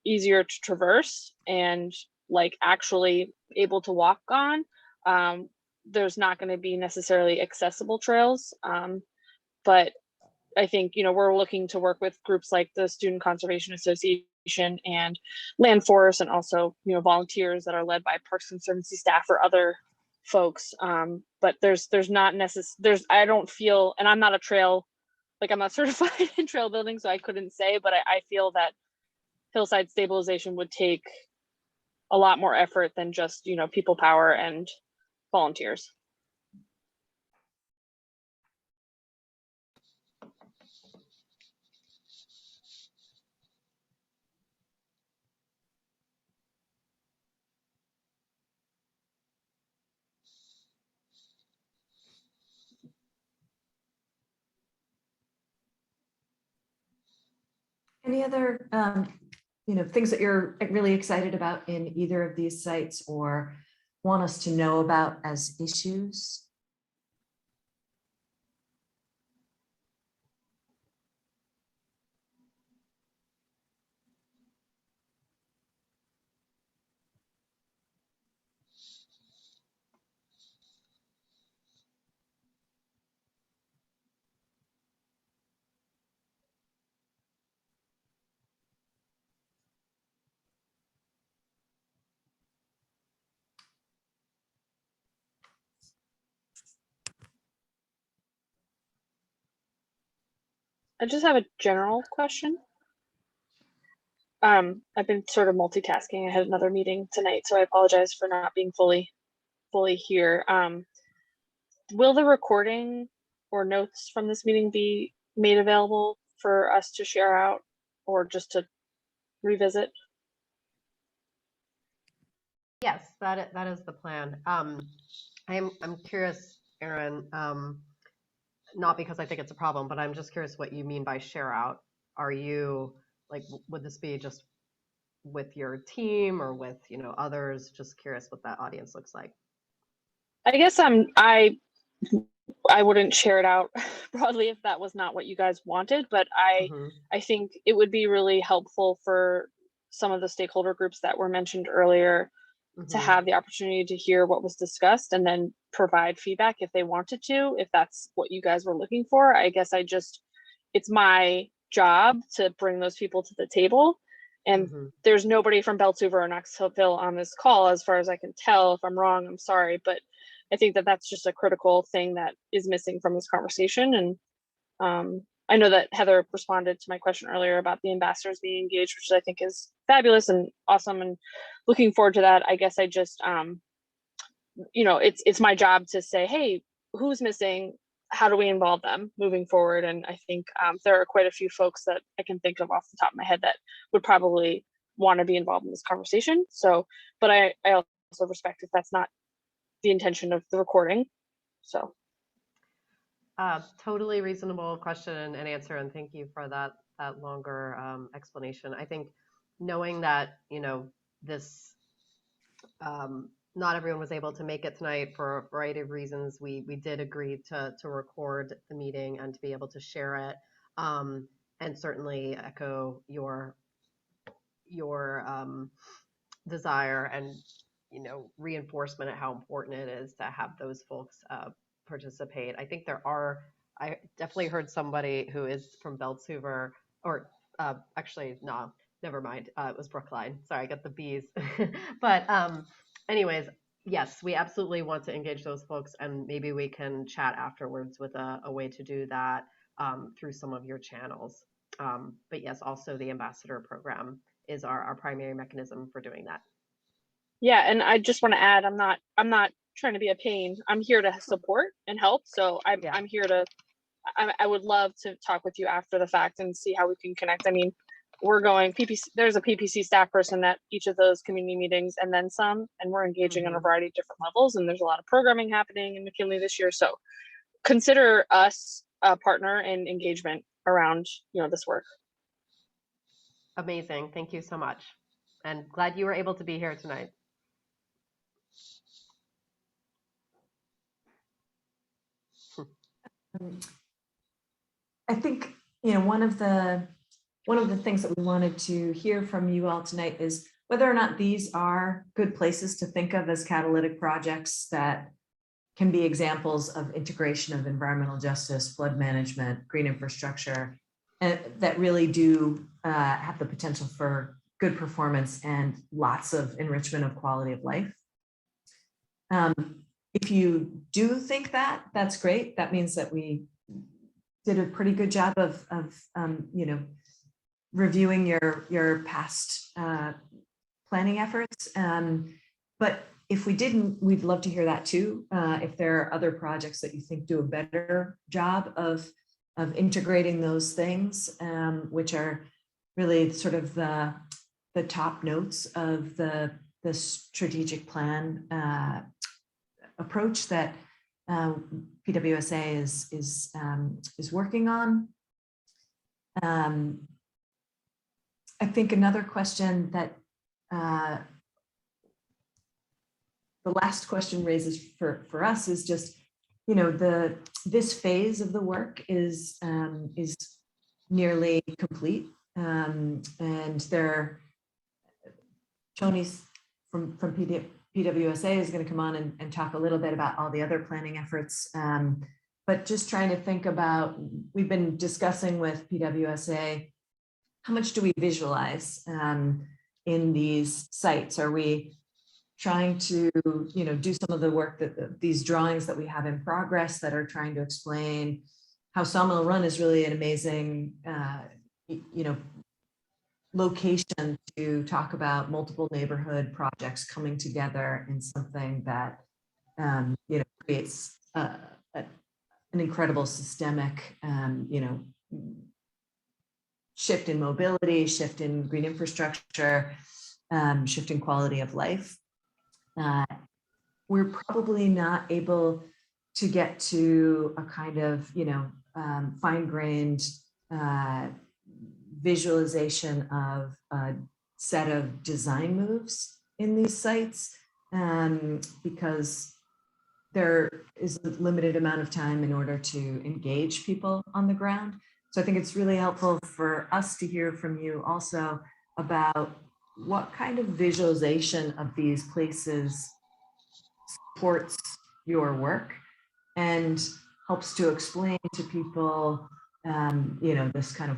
easier to traverse and actually able to walk on. There's not going to be necessarily accessible trails, but I think, we're looking to work with groups like the Student Conservation Association and land force, and also, you know, volunteers that are led by Parks Conservancy staff or other folks. But there's not I don't feel, and I'm not a trail, like I'm not certified in trail building, so I couldn't say, but I feel that hillside stabilization would take a lot more effort than just, you know, people power and volunteers. Any other, you know, things that you're really excited about in either of these sites or want us to know about as issues? I just have a general question. I've been sort of multitasking. I had another meeting tonight, so I apologize for not being fully here. Will the recording or notes from this meeting be made available for us to share out or just to revisit? Yes, that is the plan. I'm curious, Erin, not because I think it's a problem, but I'm just curious what you mean by share out. Are you like, would this be just with your team or with, you know, others? Just curious what that audience looks like. I guess I wouldn't share it out broadly if that was not what you guys wanted, but I think it would be really helpful for some of the stakeholder groups that were mentioned earlier to have the opportunity to hear what was discussed and then provide feedback if they wanted to, if that's what you guys were looking for. I guess it's my job to bring those people to the table. And there's nobody from Beltsuver or Knoxville on this call, as far as I can tell. If I'm wrong, I'm sorry, but I think that that's just a critical thing that is missing from this conversation. And I know that Heather responded to my question earlier about the ambassadors being engaged, which I think is fabulous and awesome, and looking forward to that. I guess I just, you know, it's my job to say, hey, who's missing? How do we involve them moving forward? And I think there are quite a few folks that I can think of off the top of my head that would probably want to be involved in this conversation. So, but I also respect if that's not the intention of the recording. So. Totally reasonable question and answer, and thank you for that longer explanation. I think knowing that, you know, this not everyone was able to make it tonight for a variety of reasons, we did agree to record the meeting and to be able to share it, and certainly echo your desire and, you know, reinforcement of how important it is to have those folks participate. I think I definitely heard somebody who is from Beltsuver, or actually, no, never mind. It was Brookline. Sorry, I got the B's. But anyways, yes, we absolutely want to engage those folks, and maybe we can chat afterwards with a way to do that through some of your channels. But yes, also the ambassador program is our primary mechanism for doing that. Yeah, and I just want to add, I'm not trying to be a pain. I'm here to support and help. So I'm here to. I would love to talk with you after the fact and see how we can connect. I mean, we're going PPC. There's a PPC staff person at each of those community meetings, and then some. And we're engaging on a variety of different levels. And there's a lot of programming happening in McKinley this year. So consider us a partner in engagement around, you know, this work. Amazing. Thank you so much. And glad you were able to be here tonight. I think, you know, one of the things that we wanted to hear from you all tonight is whether or not these are good places to think of as catalytic projects that can be examples of integration of environmental justice, flood management, green infrastructure, and that really do have the potential for good performance and lots of enrichment of quality of life. If you do think that, that's great. That means that we did a pretty good job of you know, reviewing your past planning efforts. But if we didn't, we'd love to hear that too. If there are other projects that you think do a better job of integrating those things, which are really sort of the top notes of the strategic plan approach that PWSA is working on. I think another question that the last question raises for us is just, you know, this phase of the work is nearly complete, and Tony's from PWSA is going to come on and talk a little bit about all the other planning efforts. But just trying to think about, we've been discussing with PWSA, how much do we visualize in these sites? Are we trying to, you know, do some of the work that these drawings that we have in progress that are trying to explain how Sawmill Run is really an amazing, you know, location to talk about multiple neighborhood projects coming together in something that, you know, creates an incredible systemic, you know, shift in mobility, shift in green infrastructure, shift in quality of life. We're probably not able to get to a kind of, you know, fine-grained visualization of a set of design moves in these sites, because there is a limited amount of time in order to engage people on the ground. So I think it's really helpful for us to hear from you also about what kind of visualization of these places supports your work and helps to explain to people, you know, this kind of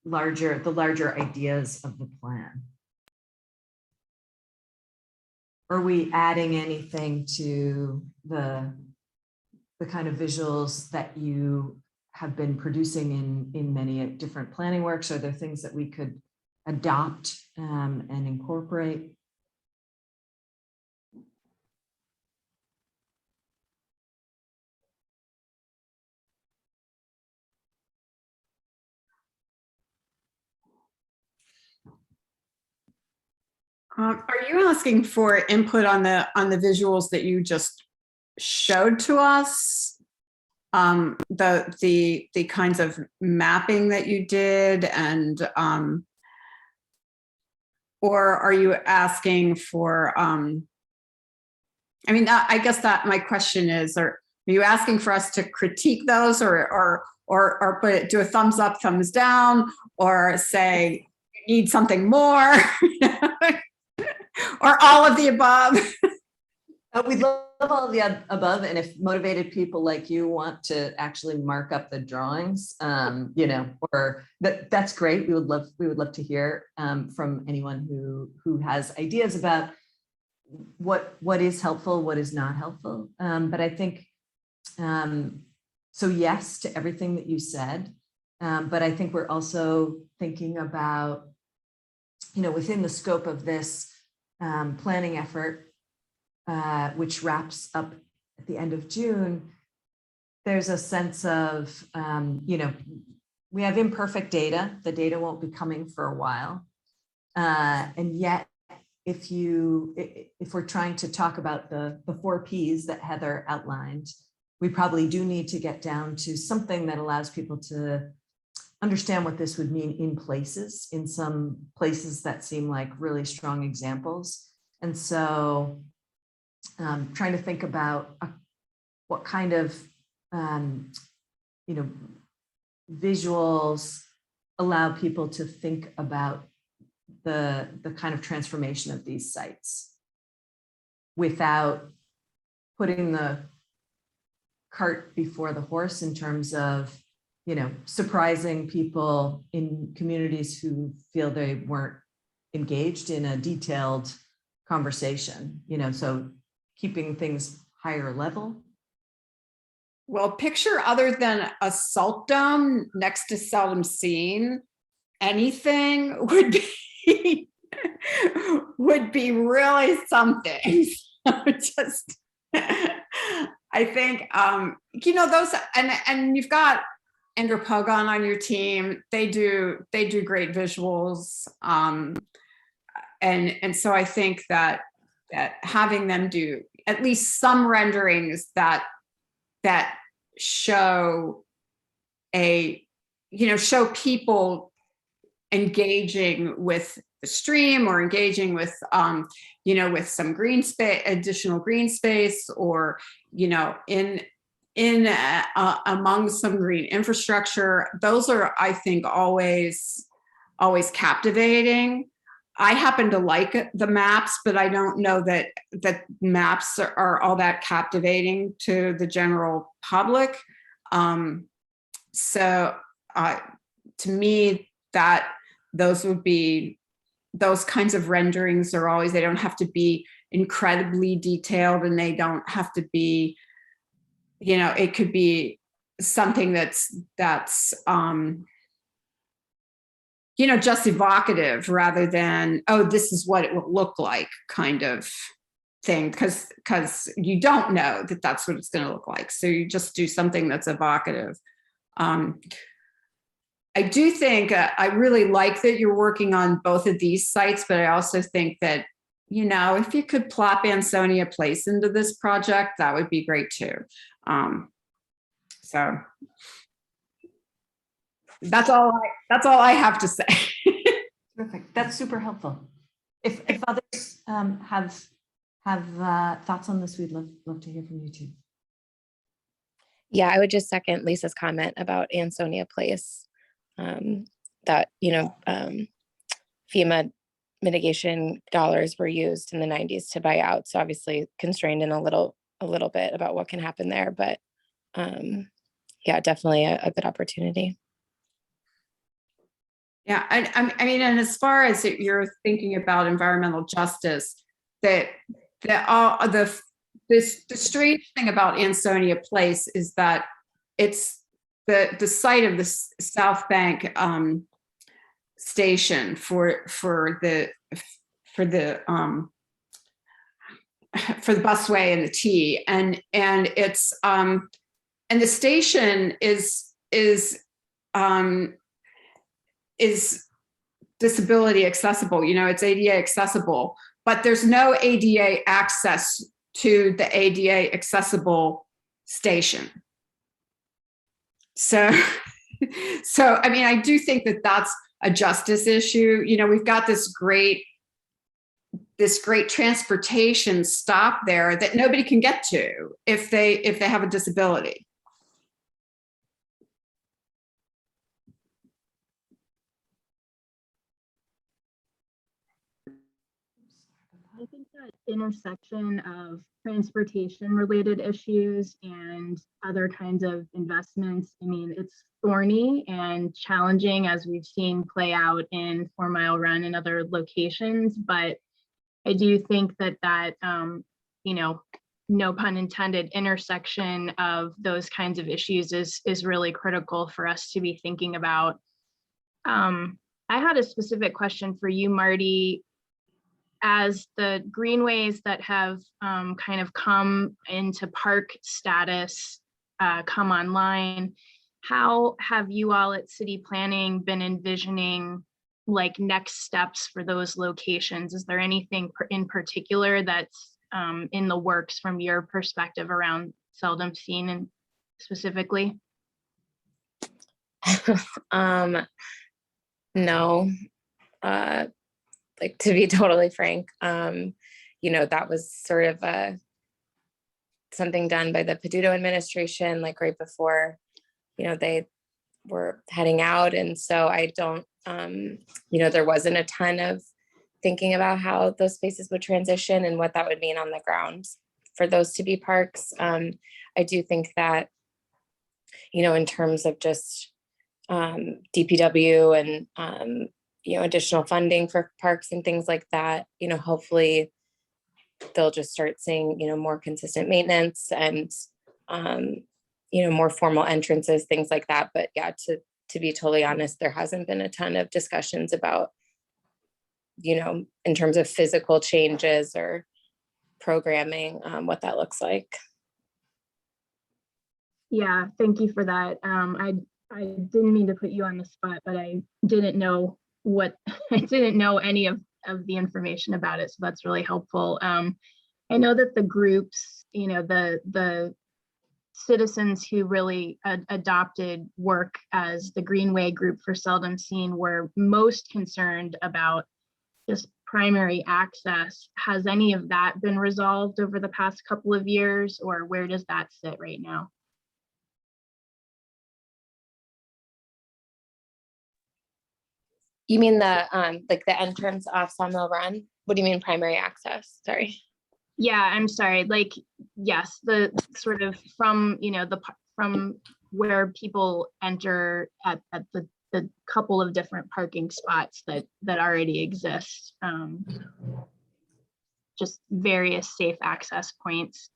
the larger ideas of the plan. Are we adding anything to the kind of visuals that you have been producing in many different planning works? Are there things that we could adopt and incorporate? Are you asking for input on the visuals that you just showed to us? The kinds of mapping that you did, and or are you asking for? I mean, I guess that my question is: are you asking for us to critique those, or do a thumbs up, thumbs down, or say you need something more? Or all of the above? We'd love all of the above, and if motivated people like you want to actually mark up the drawings, you know, or that's great. We would love to hear from anyone who has ideas about what is helpful, what is not helpful. But I think so. Yes to everything that you said, but I think we're also thinking about, you know, within the scope of this planning effort, which wraps up at the end of June, there's a sense of, you know, we have imperfect data. The data won't be coming for a while. And yet, if we're trying to talk about the 4 Ps that Heather outlined, we probably do need to get down to something that allows people to understand what this would mean in some places that seem like really strong examples. And so trying to think about what kind of, you know, visuals allow people to think about the kind of transformation of these sites without putting the cart before the horse in terms of, you know, surprising people in communities who feel they weren't engaged in a detailed conversation, so keeping things higher level. Well, picture other than a salt dome next to seldom seen, anything would be would be really something. Just, I think, those, and you've got Andrew Pogon on your team. They do great visuals, and so I think that having them do at least some renderings that show show people engaging with the stream or engaging with with some green space, additional green space, or in among some green infrastructure. Those are, I think, always captivating. I happen to like the maps, but I don't know that maps are all that captivating to the general public. So to me, that those kinds of renderings are always, they don't have to be incredibly detailed, and they don't have to be, it could be something that's just evocative rather than, oh, this is what it will look like kind of thing, because you don't know that that's what it's going to look like. So you just do something that's evocative. I do think I really like that you're working on both of these sites, but I also think that, if you could plop Ansonia Place into this project, that would be great too. So that's all I have to say. Terrific. That's super helpful. If others have thoughts on this, we'd love to hear from you too. Yeah, I would just second Lisa's comment about Ansonia Place. That FEMA mitigation dollars were used in the 90s to buy out, so obviously constrained in a little bit about what can happen there, but yeah, definitely a good opportunity. Yeah, I mean, and as far as you're thinking about environmental justice, the strange thing about Ansonia Place is that it's the site of the South Bank station for the busway and the T, and it's and the station is disability accessible. It's ADA accessible, but there's no ADA access to the ADA accessible station. So I mean, I do think that that's a justice issue. We've got this great transportation stop there that nobody can get to if they have a disability. I think that intersection of transportation related issues and other kinds of investments, I mean, it's thorny and challenging, as we've seen play out in 4 Mile Run and other locations. But I do think that no pun intended, intersection of those kinds of issues is really critical for us to be thinking about. I had a specific question for you, Marty. As the greenways that have kind of come into park status come online, how have you all at city planning been envisioning like next steps for those locations? Is there anything in particular that's in the works from your perspective around Seldom Seen and specifically? No. Like, to be totally frank, that was sort of something done by the Peduto administration, like right before, they were heading out. And so I don't, there wasn't a ton of thinking about how those spaces would transition and what that would mean on the ground for those to be parks. I do think that, in terms of just DPW and additional funding for parks and things like that, hopefully they'll just start seeing, more consistent maintenance and, more formal entrances, things like that. But yeah, to be totally honest, there hasn't been a ton of discussions about, in terms of physical changes or programming, what that looks like. Yeah, thank you for that. I didn't mean to put you on the spot, but I didn't know I didn't know any of the information about it. So that's really helpful. I know that the groups, the citizens who really adopted work as the Greenway group for Seldom Seen were most concerned about just primary access. Has any of that been resolved over the past couple of years, or where does that sit right now? You mean the like the entrance off Sawmill Run? What do you mean primary access? Sorry. Yeah, I'm sorry. Like, yes, the sort of from, from where people enter at the couple of different parking spots that already exist. Just various safe access points.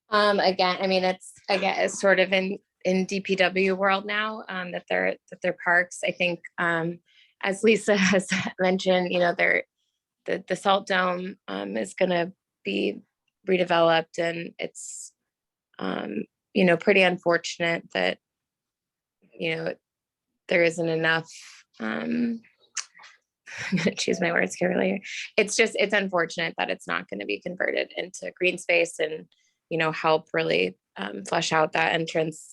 Again, I mean, it's sort of in DPW world now, that they're parks. I think, as Lisa has mentioned, the Salt Dome is going to be redeveloped, and it's pretty unfortunate that there isn't enough. I'm gonna choose my words carefully. It's unfortunate that it's not going to be converted into green space and help really flesh out that entrance.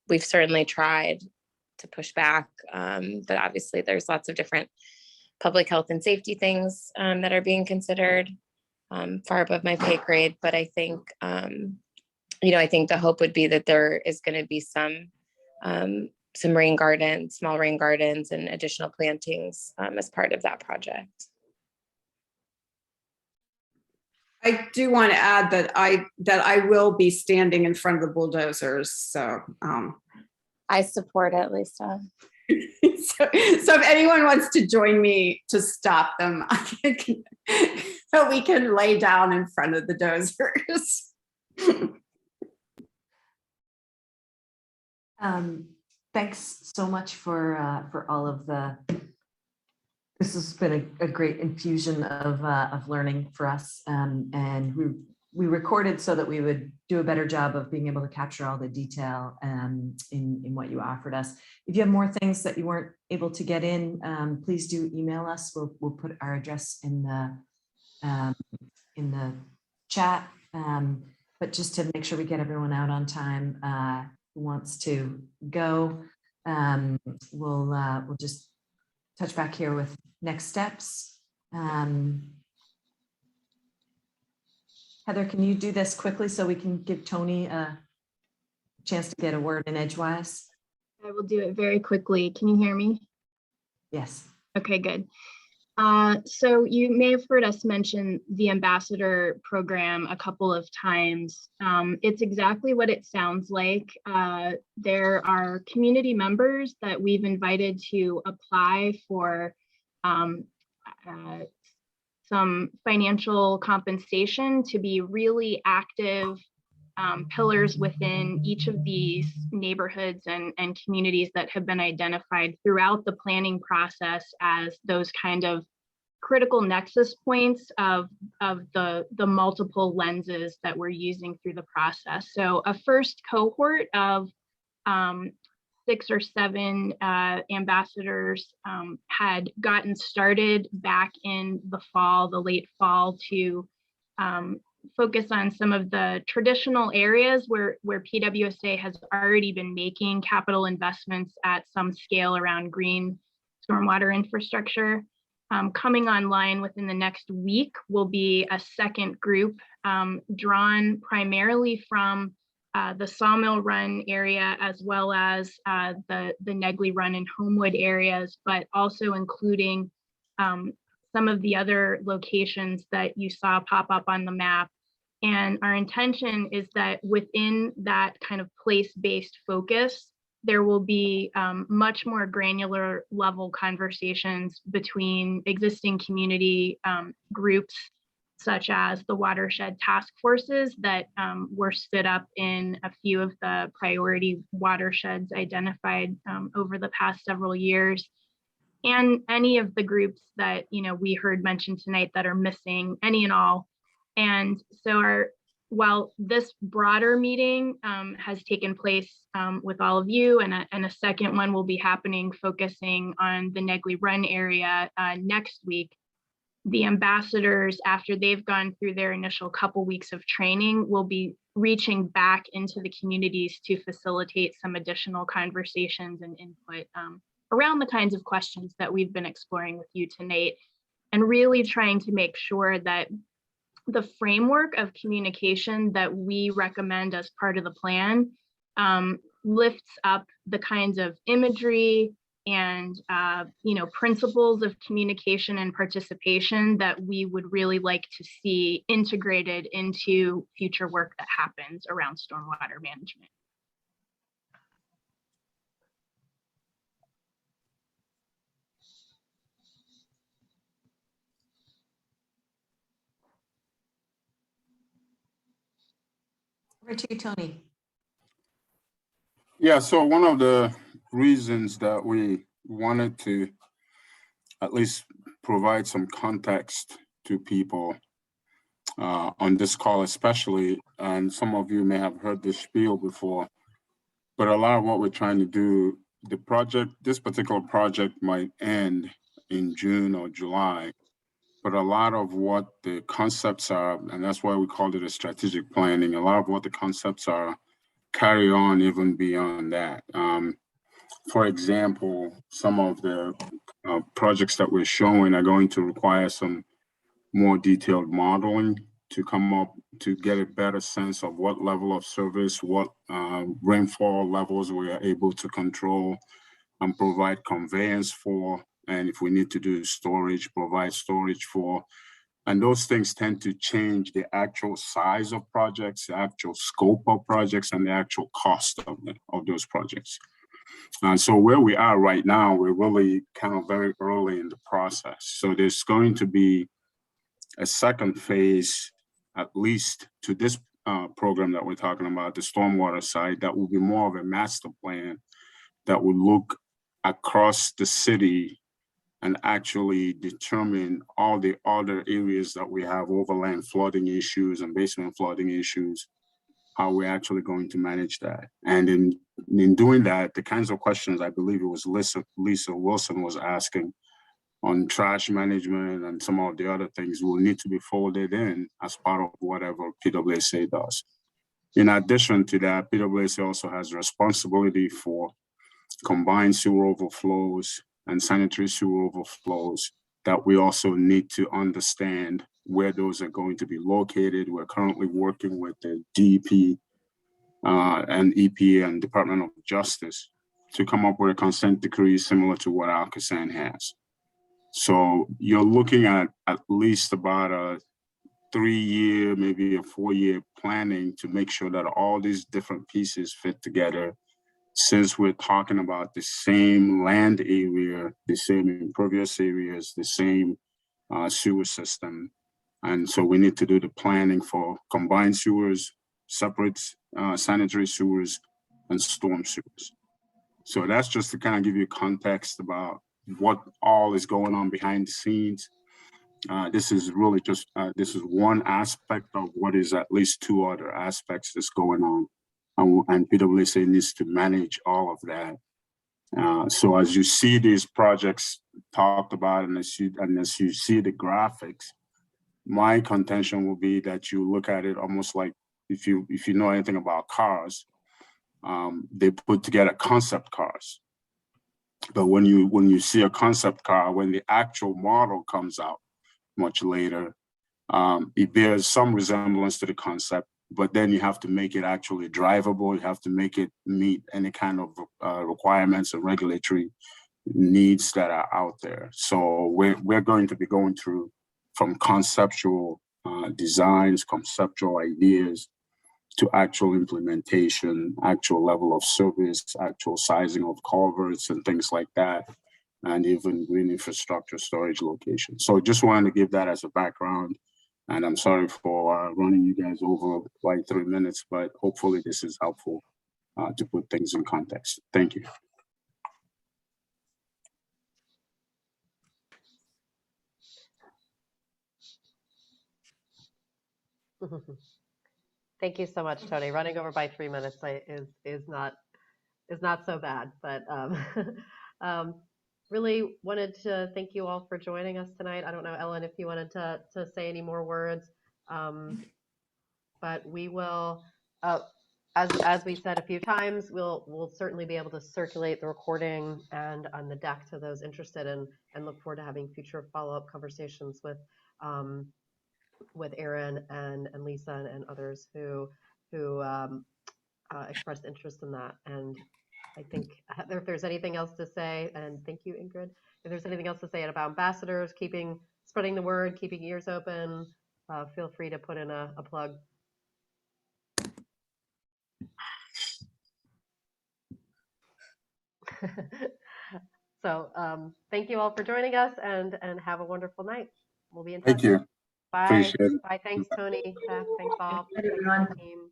We've certainly tried to push back, but obviously there's lots of different public health and safety things that are being considered, far above my pay grade. But I think, I think the hope would be that there is going to be some rain gardens, small rain gardens, and additional plantings as part of that project. I do want to add that I will be standing in front of the bulldozers. So I support it, Lisa. so if anyone wants to join me to stop them, we can lay down in front of the dozers. Thanks so much for all of the. This has been a great infusion of learning for us, and we recorded so that we would do a better job of being able to capture all the detail in what you offered us. If you have more things that you weren't able to get in, please do email us. We'll put our address in the chat, but just to make sure we get everyone out on time who wants to go, we'll just touch back here with next steps. Heather, can you do this quickly so we can give Tony a chance to get a word in edgewise? I will do it very quickly. Can you hear me? Yes. Okay, good. So you may have heard us mention the ambassador program a couple of times. It's exactly what it sounds like. There are community members that we've invited to apply for some financial compensation to be really active pillars within each of these neighborhoods and communities that have been identified throughout the planning process as those kind of critical nexus points of the multiple lenses that we're using through the process. So a first cohort of 6 or 7 ambassadors had gotten started back in the fall, the late fall, to focus on some of the traditional areas where PWSA has already been making capital investments at some scale around green stormwater infrastructure. Coming online within the next week will be a second group drawn primarily from the Sawmill Run area, as well as the Negley Run and Homewood areas, but also including some of the other locations that you saw pop up on the map. And our intention is that within that kind of place-based focus, there will be much more granular level conversations between existing community groups, such as the watershed task forces that were stood up in a few of the priority watersheds identified over the past several years, and any of the groups that we heard mentioned tonight that are missing, any and all. And so while this broader meeting has taken place with all of you, and a second one will be happening focusing on the Negley Run area next week, the ambassadors, after they've gone through their initial couple weeks of training, will be reaching back into the communities to facilitate some additional conversations and input around the kinds of questions that we've been exploring with you tonight, and really trying to make sure that the framework of communication that we recommend as part of the plan lifts up the kinds of imagery and principles of communication and participation that we would really like to see integrated into future work that happens around stormwater management. Over to you, Tony. Yeah, so one of the reasons that we wanted to at least provide some context to people on this call especially, and some of you may have heard this spiel before, but a lot of what we're trying to do, this particular project might end in June or July, but a lot of what the concepts are, and that's why we called it a strategic planning, a lot of what the concepts are carry on even beyond that. For example, some of the projects that we're showing are going to require some more detailed modeling to come up to get a better sense of what level of service, what rainfall levels we are able to control and provide conveyance for. And if we need to do storage, provide storage for. And those things tend to change the actual size of projects, the actual scope of projects, and the actual cost of those projects. And so where we are right now, we're really kind of very early in the process. So there's going to be a second phase, at least to this program that we're talking about, the stormwater side, that will be more of a master plan that will look across the city and actually determine all the other areas that we have overland flooding issues and basement flooding issues, how we're actually going to manage that. And in doing that, the kinds of questions I believe it was Lisa Wilson was asking on trash management and some of the other things will need to be folded in as part of whatever PWSA does. In addition to that, PWSA also has responsibility for combined sewer overflows and sanitary sewer overflows that we also need to understand where those are going to be located. We're currently working with the DEP and EPA and Department of Justice to come up with a consent decree similar to what Alcosan has. So you're looking at least about a 3-year, maybe a 4-year planning to make sure that all these different pieces fit together, since we're talking about the same land area, the same impervious areas, the same sewer system. And so we need to do the planning for combined sewers, separate sanitary sewers, and storm sewers. So that's just to kind of give you context about what all is going on behind the scenes. This is really just, this is one aspect of what is at least 2 other aspects that's going on. And PWSA needs to manage all of that. So as you see these projects talked about, and as you see the graphics, my contention will be that you look at it almost like if you know anything about cars, they put together concept cars. But when you see a concept car, when the actual model comes out much later, it bears some resemblance to the concept, but then you have to make it actually drivable. You have to make it meet any kind of requirements and regulatory needs that are out there. So we're going to be going through from conceptual designs, conceptual ideas, to actual implementation, actual level of service, actual sizing of culverts and things like that, and even green infrastructure storage locations. So just wanted to give that as a background. And I'm sorry for running you guys over by 3 minutes, but hopefully this is helpful to put things in context. Thank you. Thank you so much, Tony. Running over by 3 minutes is not so bad, but really wanted to thank you all for joining us tonight. I don't know, Ellen, if you wanted to say any more words, but we will, as we said a few times, we'll certainly be able to circulate the recording and on the deck to those interested, and look forward to having future follow-up conversations with Aaron and Lisa and others who expressed interest in that. And I think if there's anything else to say, and thank you, Ingrid, if there's anything else to say about ambassadors, spreading the word, keeping ears open, feel free to put in a plug. So thank you all for joining us, and have a wonderful night. We'll be in touch. Thank you. Bye. Appreciate it. Bye. Thanks, Tony. Seth, thanks all. Good night, everyone. Team.